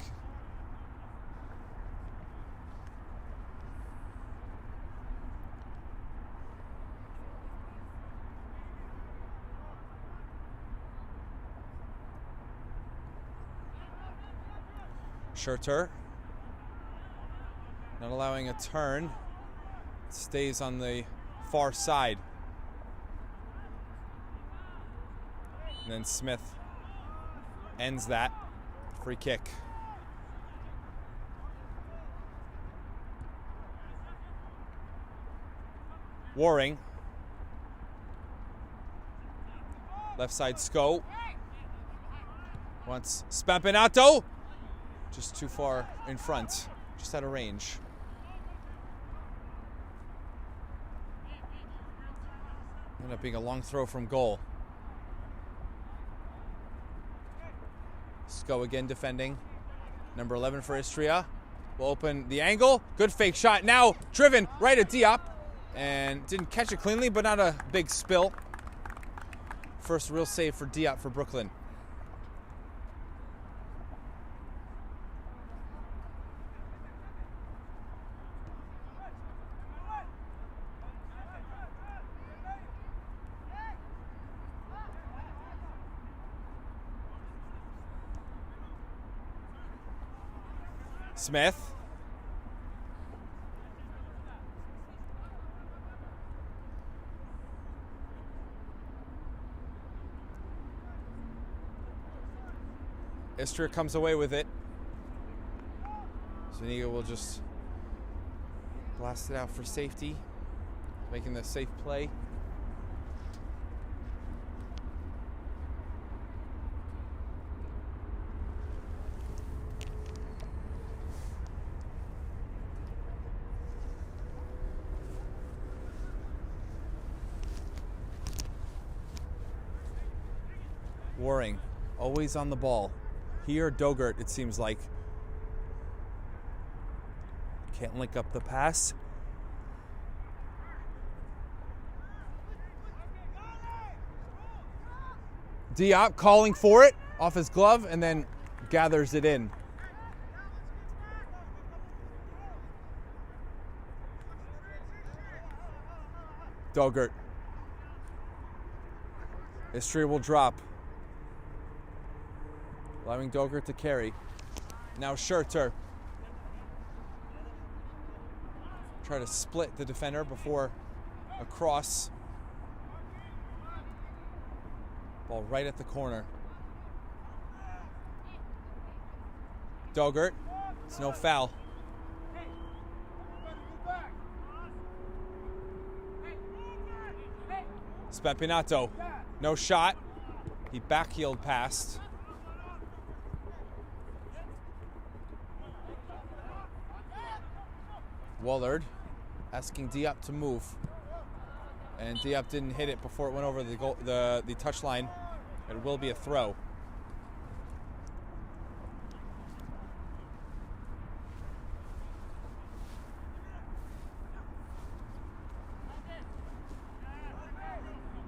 Schurter. Not allowing a turn. Stays on the far side. And then Smith ends that. Free kick. Warring. Left side Sko. Wants Spampinato. Just too far in front. Just out of range. Ended up being a long throw from goal. Sko again defending. Number 11 for Istria. Will open the angle. Good fake shot. Now driven right at Diop. And didn't catch it cleanly, but not a big spill. First real save for Diop for Brooklyn. Smith. Istria comes away with it. Zuniga will just blast it out for safety, making the safe play. Warring, always on the ball. Here, Dogert, it seems like. Can't link up the pass. Diop calling for it off his glove and then gathers it in. Dogert. Istria will drop. Allowing Dogert to carry. Now Schurter. Try to split the defender before a cross. Ball right at the corner. Dogert. It's no foul. Spampinato. No shot. He backheeled past. Wallard asking Diop to move. And Diop didn't hit it before it went over the goal, the touchline. It will be a throw.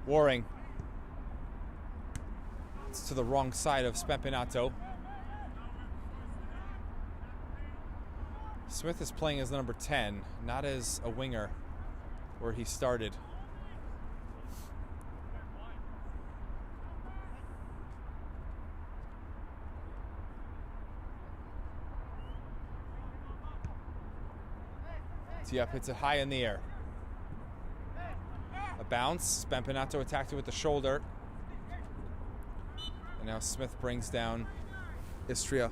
Warring. It's to the wrong side of Spampinato. Smith is playing as the number 10, not as a winger where he started. Diep hits it high in the air. A bounce. Spampinato attacked it with the shoulder. And now Smith brings down Istria.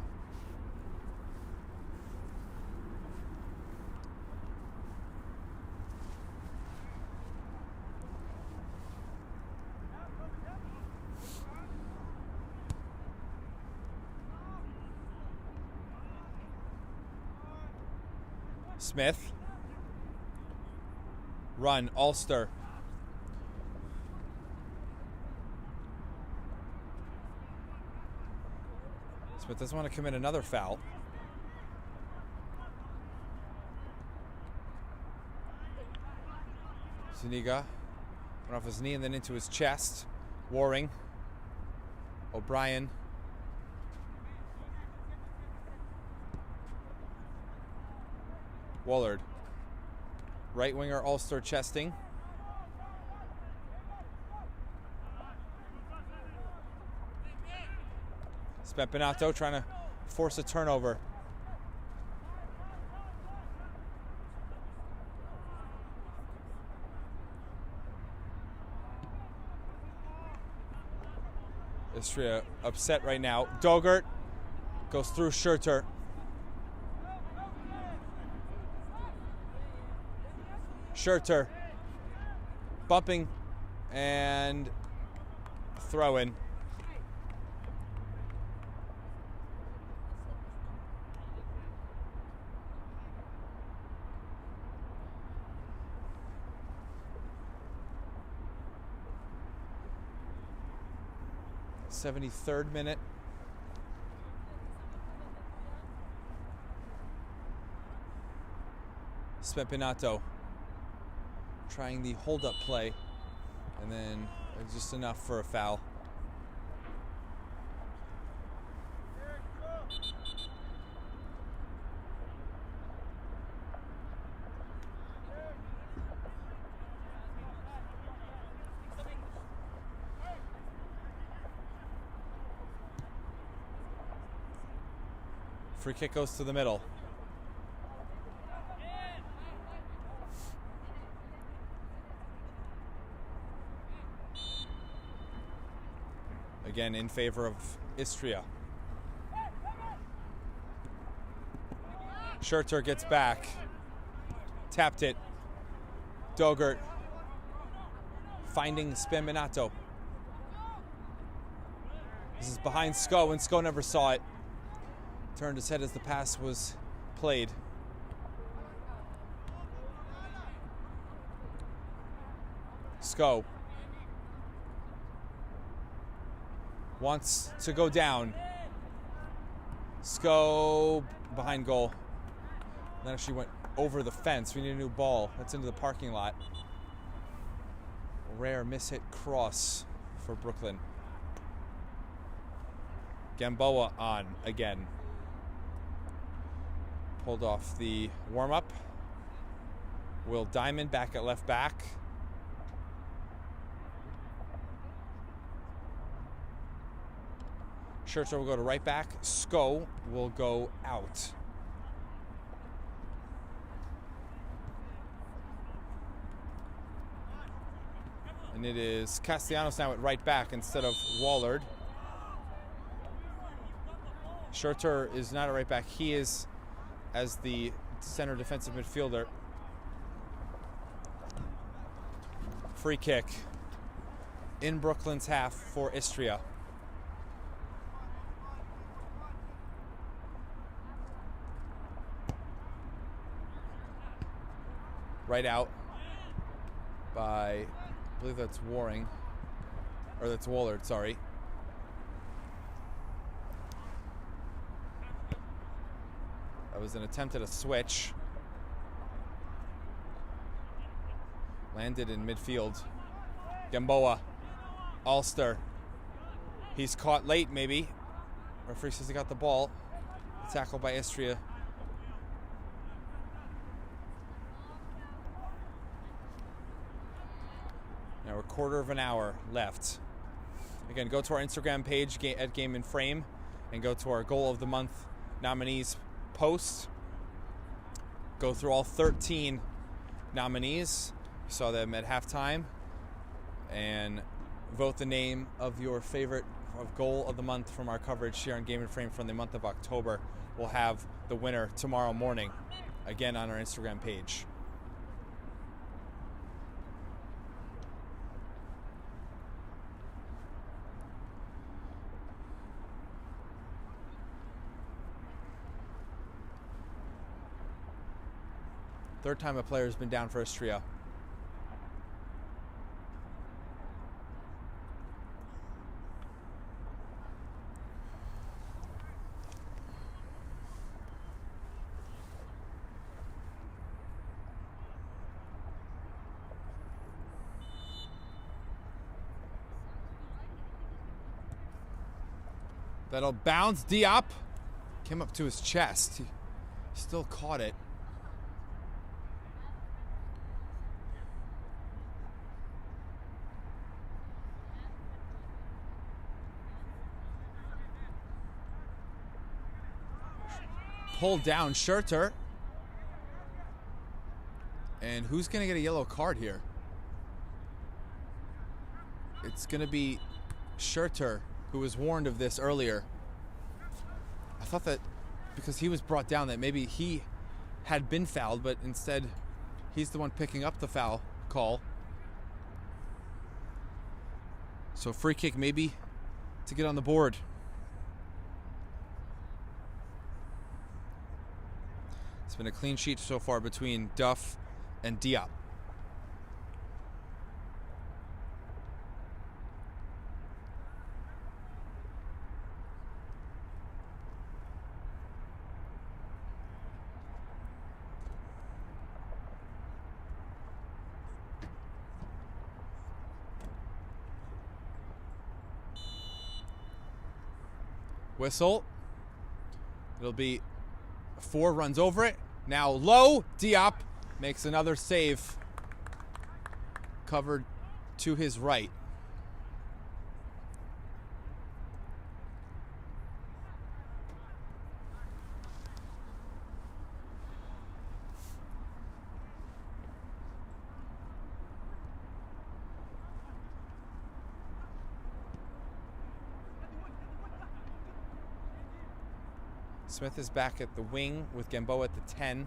Smith. Run, Ulster. Smith doesn't want to commit another foul. Zuniga went off his knee and then into his chest. Waring. O'Brien. Wallard. Right winger Ulster chesting. Spampinato trying to force a turnover. Istria upset right now. Dogert goes through Schurter. Schurter bumping and throw in. '73rd minute. Spampinato trying the hold-up play, and then just enough for a foul. Free kick goes to the middle. Again, in favor of Istria. Schurter gets back. Tapped it. Dogert finding Spampinato. This is behind Sko, and Sko never saw it. Turned his head as the pass was played. Sko wants to go down. Sko behind goal. That actually went over the fence. We need a new ball. That's into the parking lot. Rare miss-hit cross for Brooklyn. Gamboa on again. Pulled off the warm-up. Will Diamond back at left back. Schurter will go to right back. Sko will go out. And it is Castellanos now at right back instead of Wallard. Schurter is not a right back. He is as the center defensive midfielder. Free kick in Brooklyn's half for Istria. Right out by, I believe that's Waring, or that's Wallard, sorry. That was an attempt at a switch. Landed in midfield. Gamboa, Ulster. He's caught late, maybe. Referee says he got the ball. Tackled by Istria. Now a quarter of an hour left. Again, go to our Instagram page at Game in Frame and go to our Goal of the Month nominees post. Go through all 13 nominees. You saw them at halftime. And vote the name of your favorite goal of the month from our coverage here on Game and Frame from the month of October. We'll have the winner tomorrow morning, again on our Instagram page. Third time a player has been down for Istria. That'll bounce. Diop came up to his chest. He still caught it. Pulled down Schurter. And who's going to get a yellow card here? It's going to be Schurter, who was warned of this earlier. I thought that because he was brought down that maybe he had been fouled, but instead he's the one picking up the foul call. So free kick maybe to get on the board. It's been a clean sheet so far between Duff and Diop. Whistle. It'll be 4, runs over it. Now low. Diop makes another save. Covered to his right. Smith is back at the wing with Gamboa at the 10.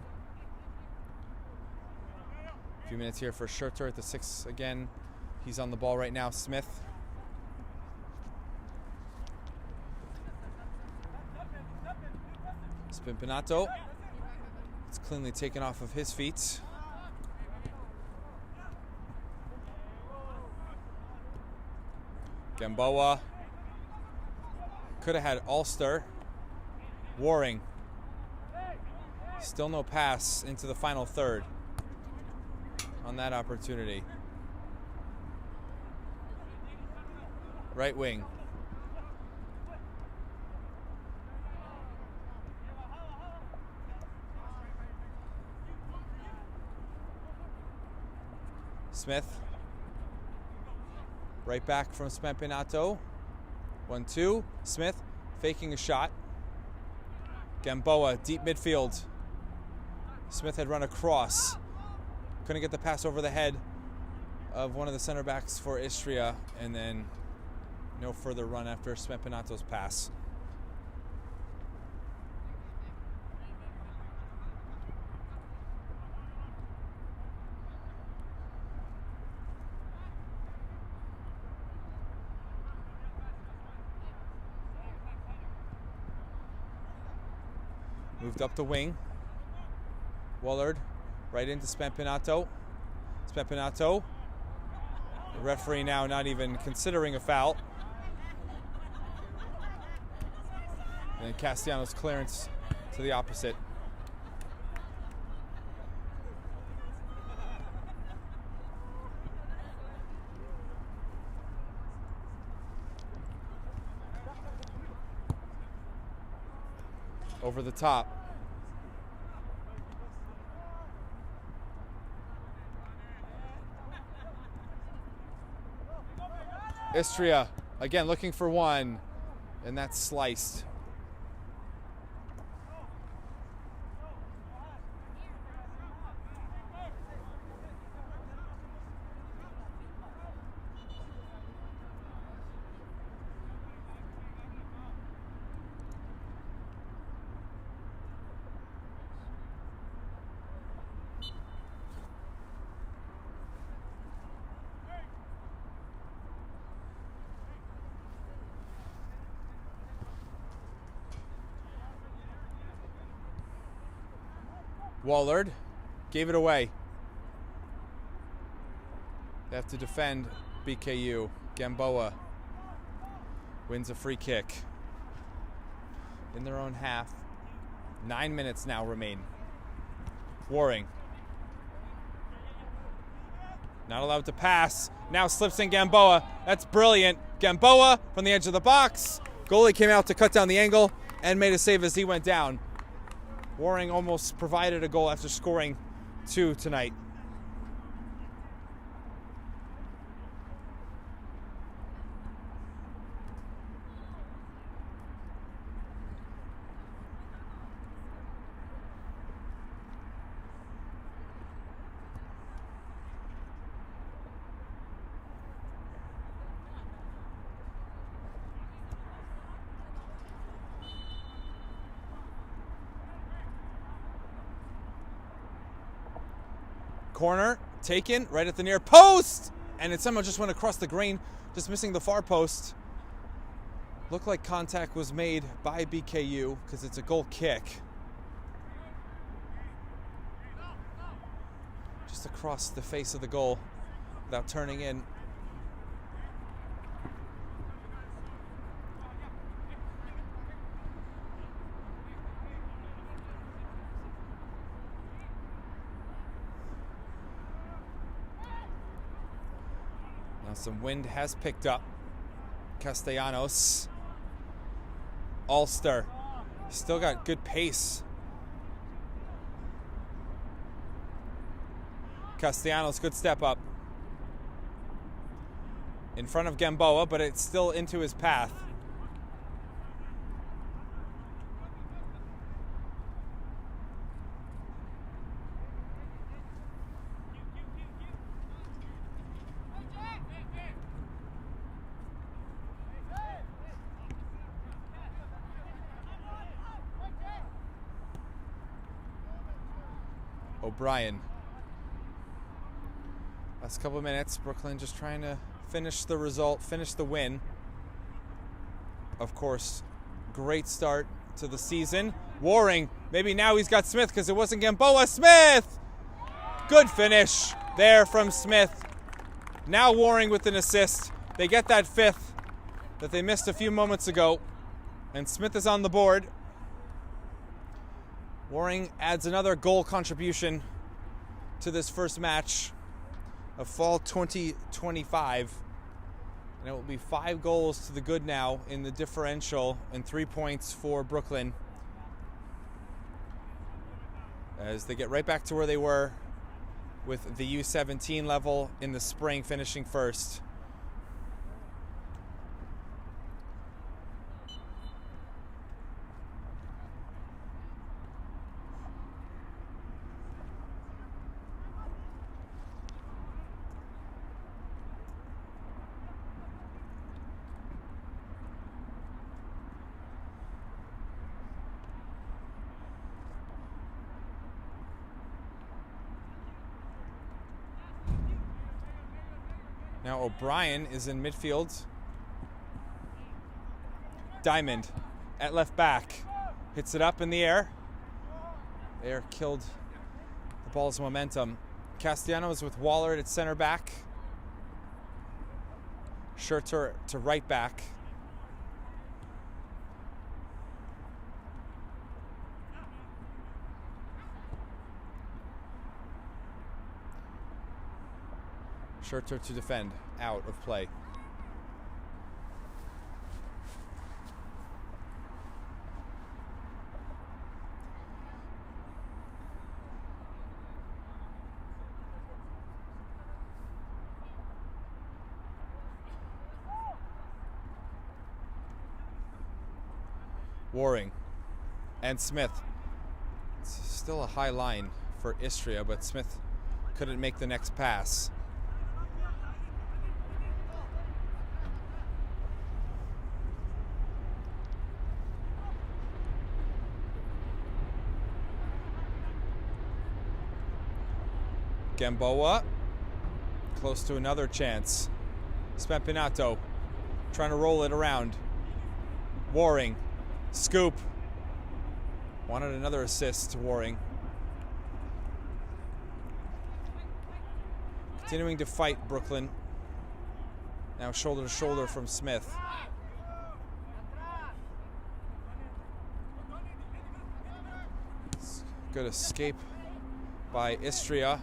A few minutes here for Schurter at the 6 again. He's on the ball right now, Smith. Spimpinato. It's cleanly taken off of his feet. Gamboa. Could have had Ulster. Waring. Still no pass into the final third on that opportunity. Right wing. Smith. Right back from Spampinato. 1-2. Smith faking a shot. Gamboa, deep midfield. Smith had run across. Couldn't get the pass over the head of one of the center backs for Istria, and then no further run after Spampinato's pass. Moved up the wing. Wallard right into Spampinato. Spampinato. The referee now not even considering a foul. And then Castellanos' clearance to the opposite. Over the top. Istria, again, looking for one, and that's sliced. Wallard gave it away. They have to defend BKU. Gamboa wins a free kick in their own half. 9 minutes now remain. Waring. Not allowed to pass. Now slips in Gamboa. That's brilliant. Gamboa from the edge of the box. Goalie came out to cut down the angle and made a save as he went down. Waring almost provided a goal after scoring 2 tonight. Corner taken right at the near post, and it somehow just went across the grain, just missing the far post. Looked like contact was made by BKU because it's a goal kick. Just across the face of the goal without turning in. Some wind has picked up. Castellanos. Ulster. Still got good pace. Castellanos, good step up. In front of Gamboa, but it's still into his path. O'Brien. Last couple of minutes, Brooklyn just trying to finish the result, finish the win. Of course, great start to the season. Waring, maybe now he's got Smith because it wasn't Gamboa. Smith! Good finish there from Smith. Now Waring with an assist. They get that 5th that they missed a few moments ago, and Smith is on the board. Waring adds another goal contribution to this first match of fall 2025. And it will be 5 goals to the good now in the differential and 3 points for Brooklyn as they get right back to where they were with the U17 level in the spring, finishing first. Now O'Brien is in midfield. Diamond at left back. Hits it up in the air. Air killed the ball's momentum. Castellanos with Wallard at center back. Schurter to right back. Schurter to defend, out of play. Waring and Smith. It's still a high line for Istria, but Smith couldn't make the next pass. Gamboa, close to another chance. Spempinato trying to roll it around. Waring, scoop. Wanted another assist to Waring. Continuing to fight Brooklyn. Now shoulder to shoulder from Smith. Good escape by Istria.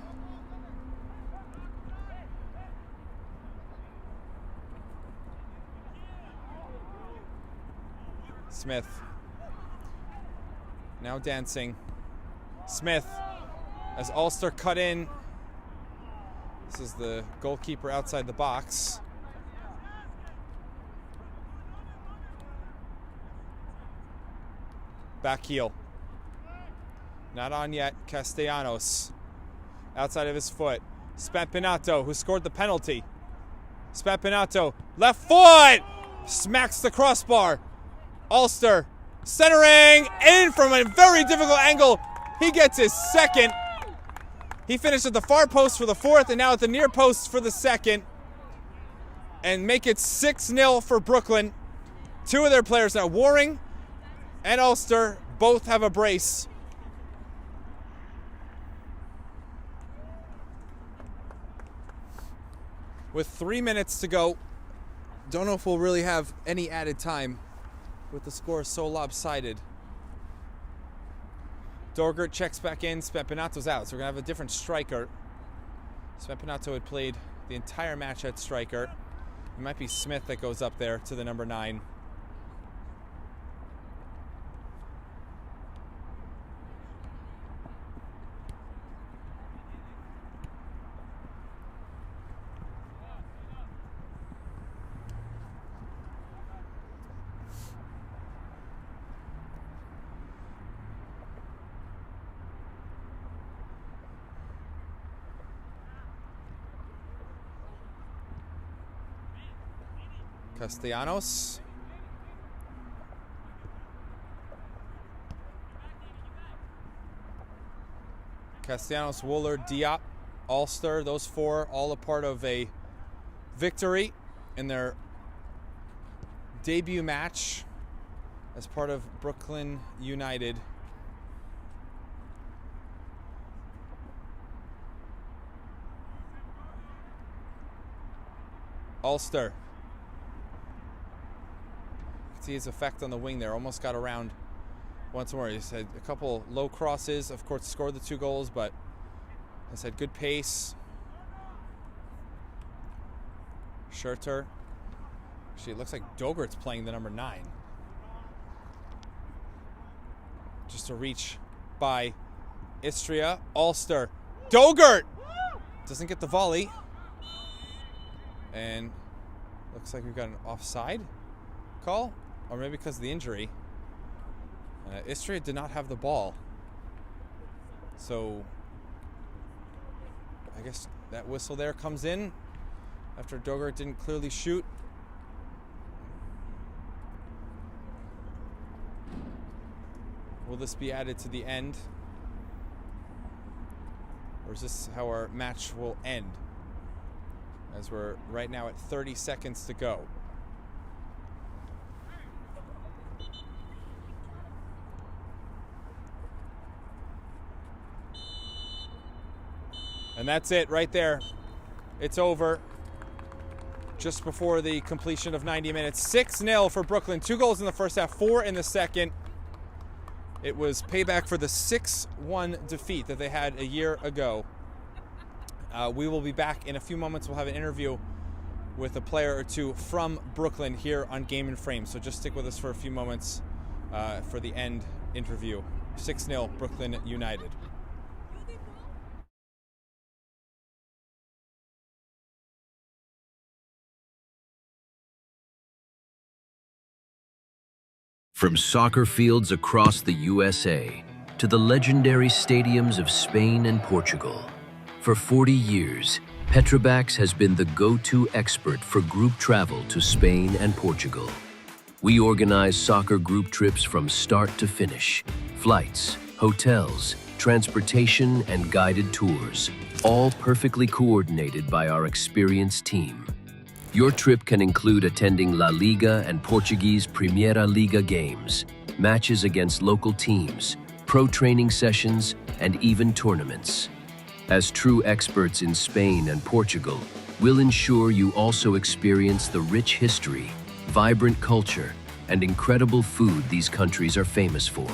Smith. Now dancing. Smith as Ulster cut in. This is the goalkeeper outside the box. Back heel. Not on yet. Castellanos. Outside of his foot. Spampinato, who scored the penalty. Spampinato. Left foot! Smacks the crossbar. Ulster. Centering. In from a very difficult angle. He gets his second. He finished at the far post for the fourth and now at the near post for the second. And make it 6-0 for Brooklyn. Two of their players now, Waring and Ulster, both have a brace. With 3 minutes to go, don't know if we'll really have any added time with the score so lopsided. Dogert checks back in, Spampinato's out, so we're going to have a different striker. Spampinato had played the entire match at striker. It might be Smith that goes up there to the number 9. Castellanos. Castellanos, Wooler, Diop, Ulster, those four all a part of a victory in their debut match as part of Brooklyn United. Ulster. See his effect on the wing there. Almost got around once more. He's had a couple low crosses. Of course, scored the 2 goals, but has had good pace. Schurter. Actually, it looks like Dogert's playing the number 9. Just a reach by Istria. Ulster. Dogert! Doesn't get the volley. And looks like we've got an offside call. Or maybe because of the injury. Istria did not have the ball. So I guess that whistle there comes in after Dogert didn't clearly shoot. Will this be added to the end? Or is this how our match will end? As we're right now at 30 seconds to go. And that's it right there. It's over. Just before the completion of 90 minutes. 6-0 for Brooklyn. 2 goals in the first half, 4 in the second. It was payback for the 6-1 defeat that they had a year ago. We will be back in a few moments. We'll have an interview with a player or two from Brooklyn here on Game and Frame. So just stick with us for a few moments for the end interview. 6-0 Brooklyn United. From soccer fields across the USA to the legendary stadiums of Spain and Portugal, for 40 years, Petrobax has been the go-to expert for group travel to Spain and Portugal. We organize soccer group trips from start to finish, flights, hotels, transportation, and guided tours, all perfectly coordinated by our experienced team. Your trip can include attending La Liga and Portuguese Primeira Liga games, matches against local teams, pro training sessions, and even tournaments. As true experts in Spain and Portugal, we'll ensure you also experience the rich history, vibrant culture, and incredible food these countries are famous for.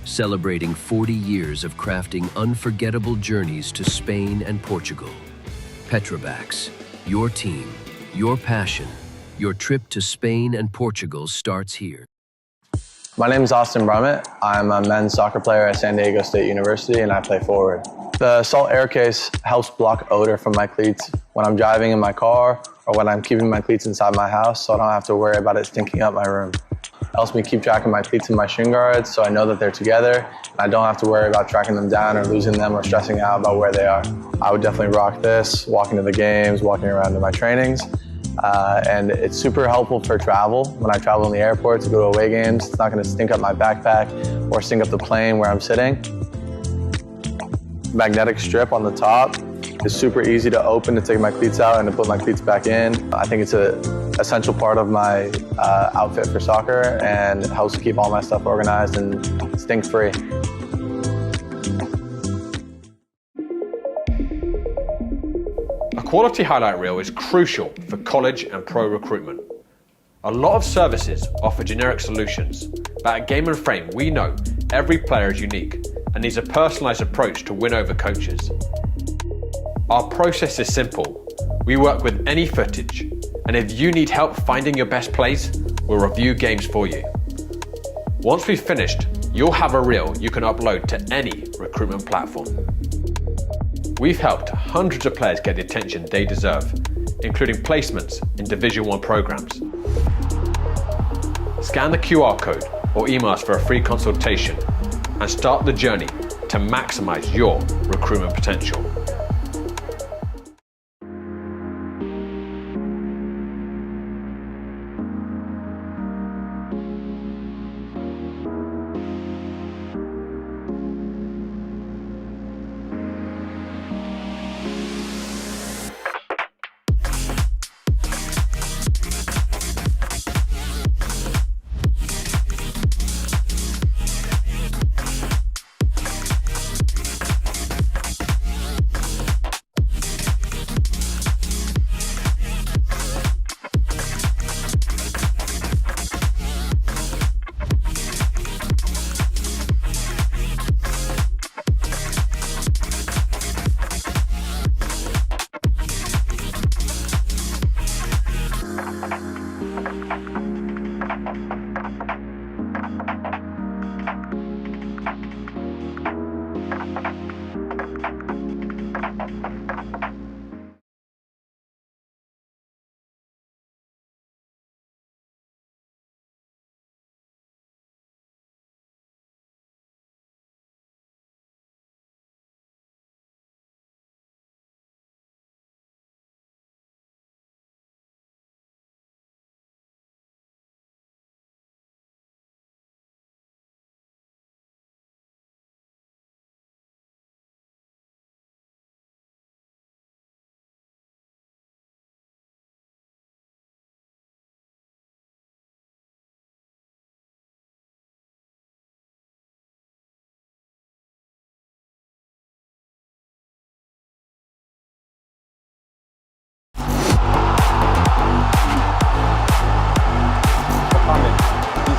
Celebrating 40 years of crafting unforgettable journeys to Spain and Portugal. Petrobax, your team, your passion, your trip to Spain and Portugal starts here. My name is Austin Brummett. I'm a men's soccer player at San Diego State University and I play forward. The Salt Air Case helps block odor from my cleats when I'm driving in my car or when I'm keeping my cleats inside my house so I don't have to worry about it stinking up my room. It helps me keep track of my cleats and my shin guards so I know that they're together and I don't have to worry about tracking them down or losing them or stressing out about where they are. I would definitely rock this, walking to the games, walking around to my trainings. And it's super helpful for travel. When I travel in the airport to go to away games, it's not going to stink up my backpack or stink up the plane where I'm sitting. Magnetic strip on the top is super easy to open to take my cleats out and to put my cleats back in. I think it's an essential part of my outfit for soccer and it helps keep all my stuff organized and stink-free. A quality highlight reel is crucial for college and pro recruitment. A lot of services offer generic solutions, but at Game and Frame we know every player is unique and needs a personalised approach to win over coaches. Our process is simple. We work with any footage, and if you need help finding your best plays, we'll review games for you. Once we've finished, you'll have a reel you can upload to any recruitment platform. We've helped hundreds of players get the attention they deserve, including placements in Division 1 programs. Scan the QR code or email us for a free consultation and start the journey to maximize your recruitment potential.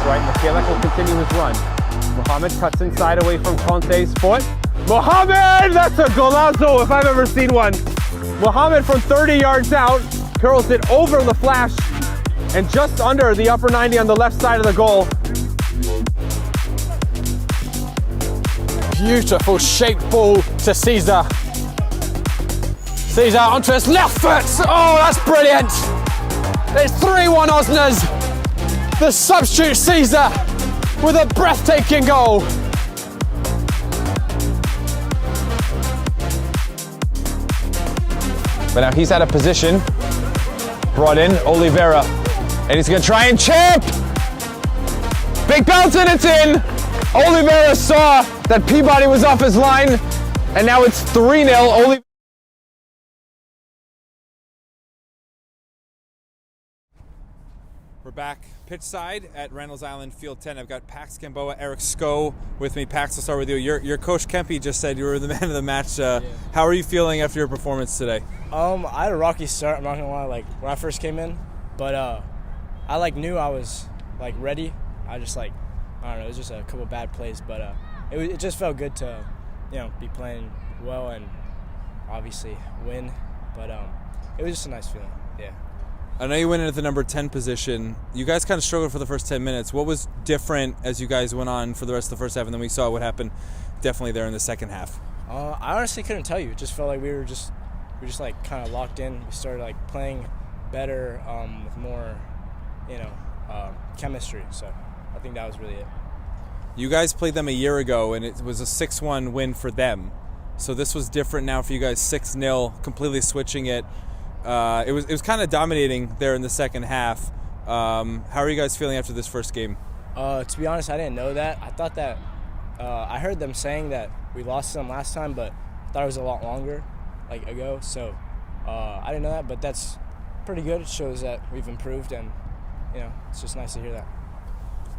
Right, Michaela will continue his run. Mohamed cuts inside away from Conte's foot. Mohamed! That's a golazo if I've ever seen one. Mohamed from 30 yards out curls it over the flash and just under the upper 90 on the left side of the goal. Beautiful shaped ball to Caesar. Caesar onto his left foot. Oh, that's brilliant. It's 3-1 Osners. The substitute Caesar with a breathtaking goal. But now he's out of position. Brought in Oliveira. And he's going to try and chip. Big bounce and it's in. Oliveira saw that Peabody was off his line. And now it's 3-0. We're back pitch side at Reynolds Island Field 10. I've got Pax Gamboa, Eric Sko with me. Pax, I'll start with you. Your coach Kempe just said you were the man of the match. How are you feeling after your performance today? I had a rocky start, I'm not gonna lie, like when I first came in, but I knew I was ready. I just I don't know, it was just a couple bad plays, but it just felt good to be playing well and obviously win, but it was just a nice feeling. Yeah. I know you went in at the number 10 position. You guys kind of struggled for the first 10 minutes. What was different as you guys went on for the rest of the first half, and then we saw what happened definitely there in the second half? I honestly couldn't tell you. It just felt like we were just kind of locked in. We started playing better with more, chemistry. So I think that was really it. You guys played them a year ago, and it was a 6-1 win for them. So this was different now for you guys, 6-0, completely switching it. It was kind of dominating there in the second half. How are you guys feeling after this first game? To be honest, I didn't know that. I thought that I heard them saying that we lost them last time, but I thought it was a lot longer ago. So I didn't know that, but that's pretty good. It shows that we've improved, and it's just nice to hear that.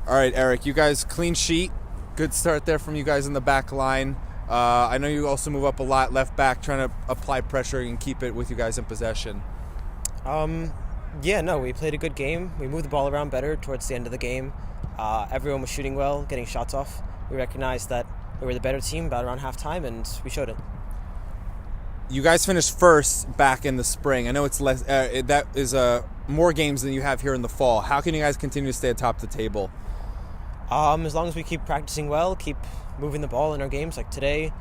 All right, Eric, you guys clean sheet. Good start there from you guys in the back line. I know you also move up a lot left back, trying to apply pressure and keep it with you guys in possession. We played a good game. We moved the ball around better towards the end of the game. Everyone was shooting well, getting shots off. We recognized that we were the better team about around halftime, and we showed it. You guys finished first back in the spring. I know it's less. That is more games than you have here in the fall. How can you guys continue to stay atop the table? As long as we keep practicing well, keep moving the ball in our games. Like today,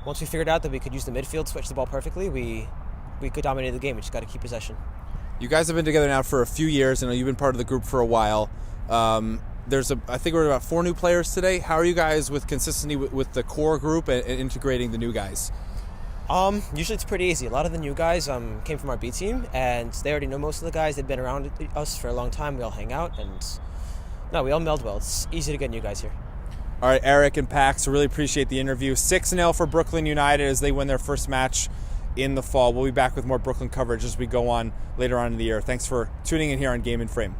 once we figured out that we could use the midfield, switch the ball perfectly, we could dominate the game. We just got to keep possession. You guys have been together now for a few years. I know you've been part of the group for a while. I think we're about 4 new players today. How are you guys with consistency with the core group and integrating the new guys? Usually it's pretty easy. A lot of the new guys came from our B team, and they already know most of the guys. They've been around us for a long time. We all hang out, and we all meld well. It's easy to get new guys here. All right, Eric and Pax, really appreciate the interview. 6-0 for Brooklyn United as they win their first match in the fall. We'll be back with more Brooklyn coverage as we go on later on in the year. Thanks for tuning in here on Game and Frame.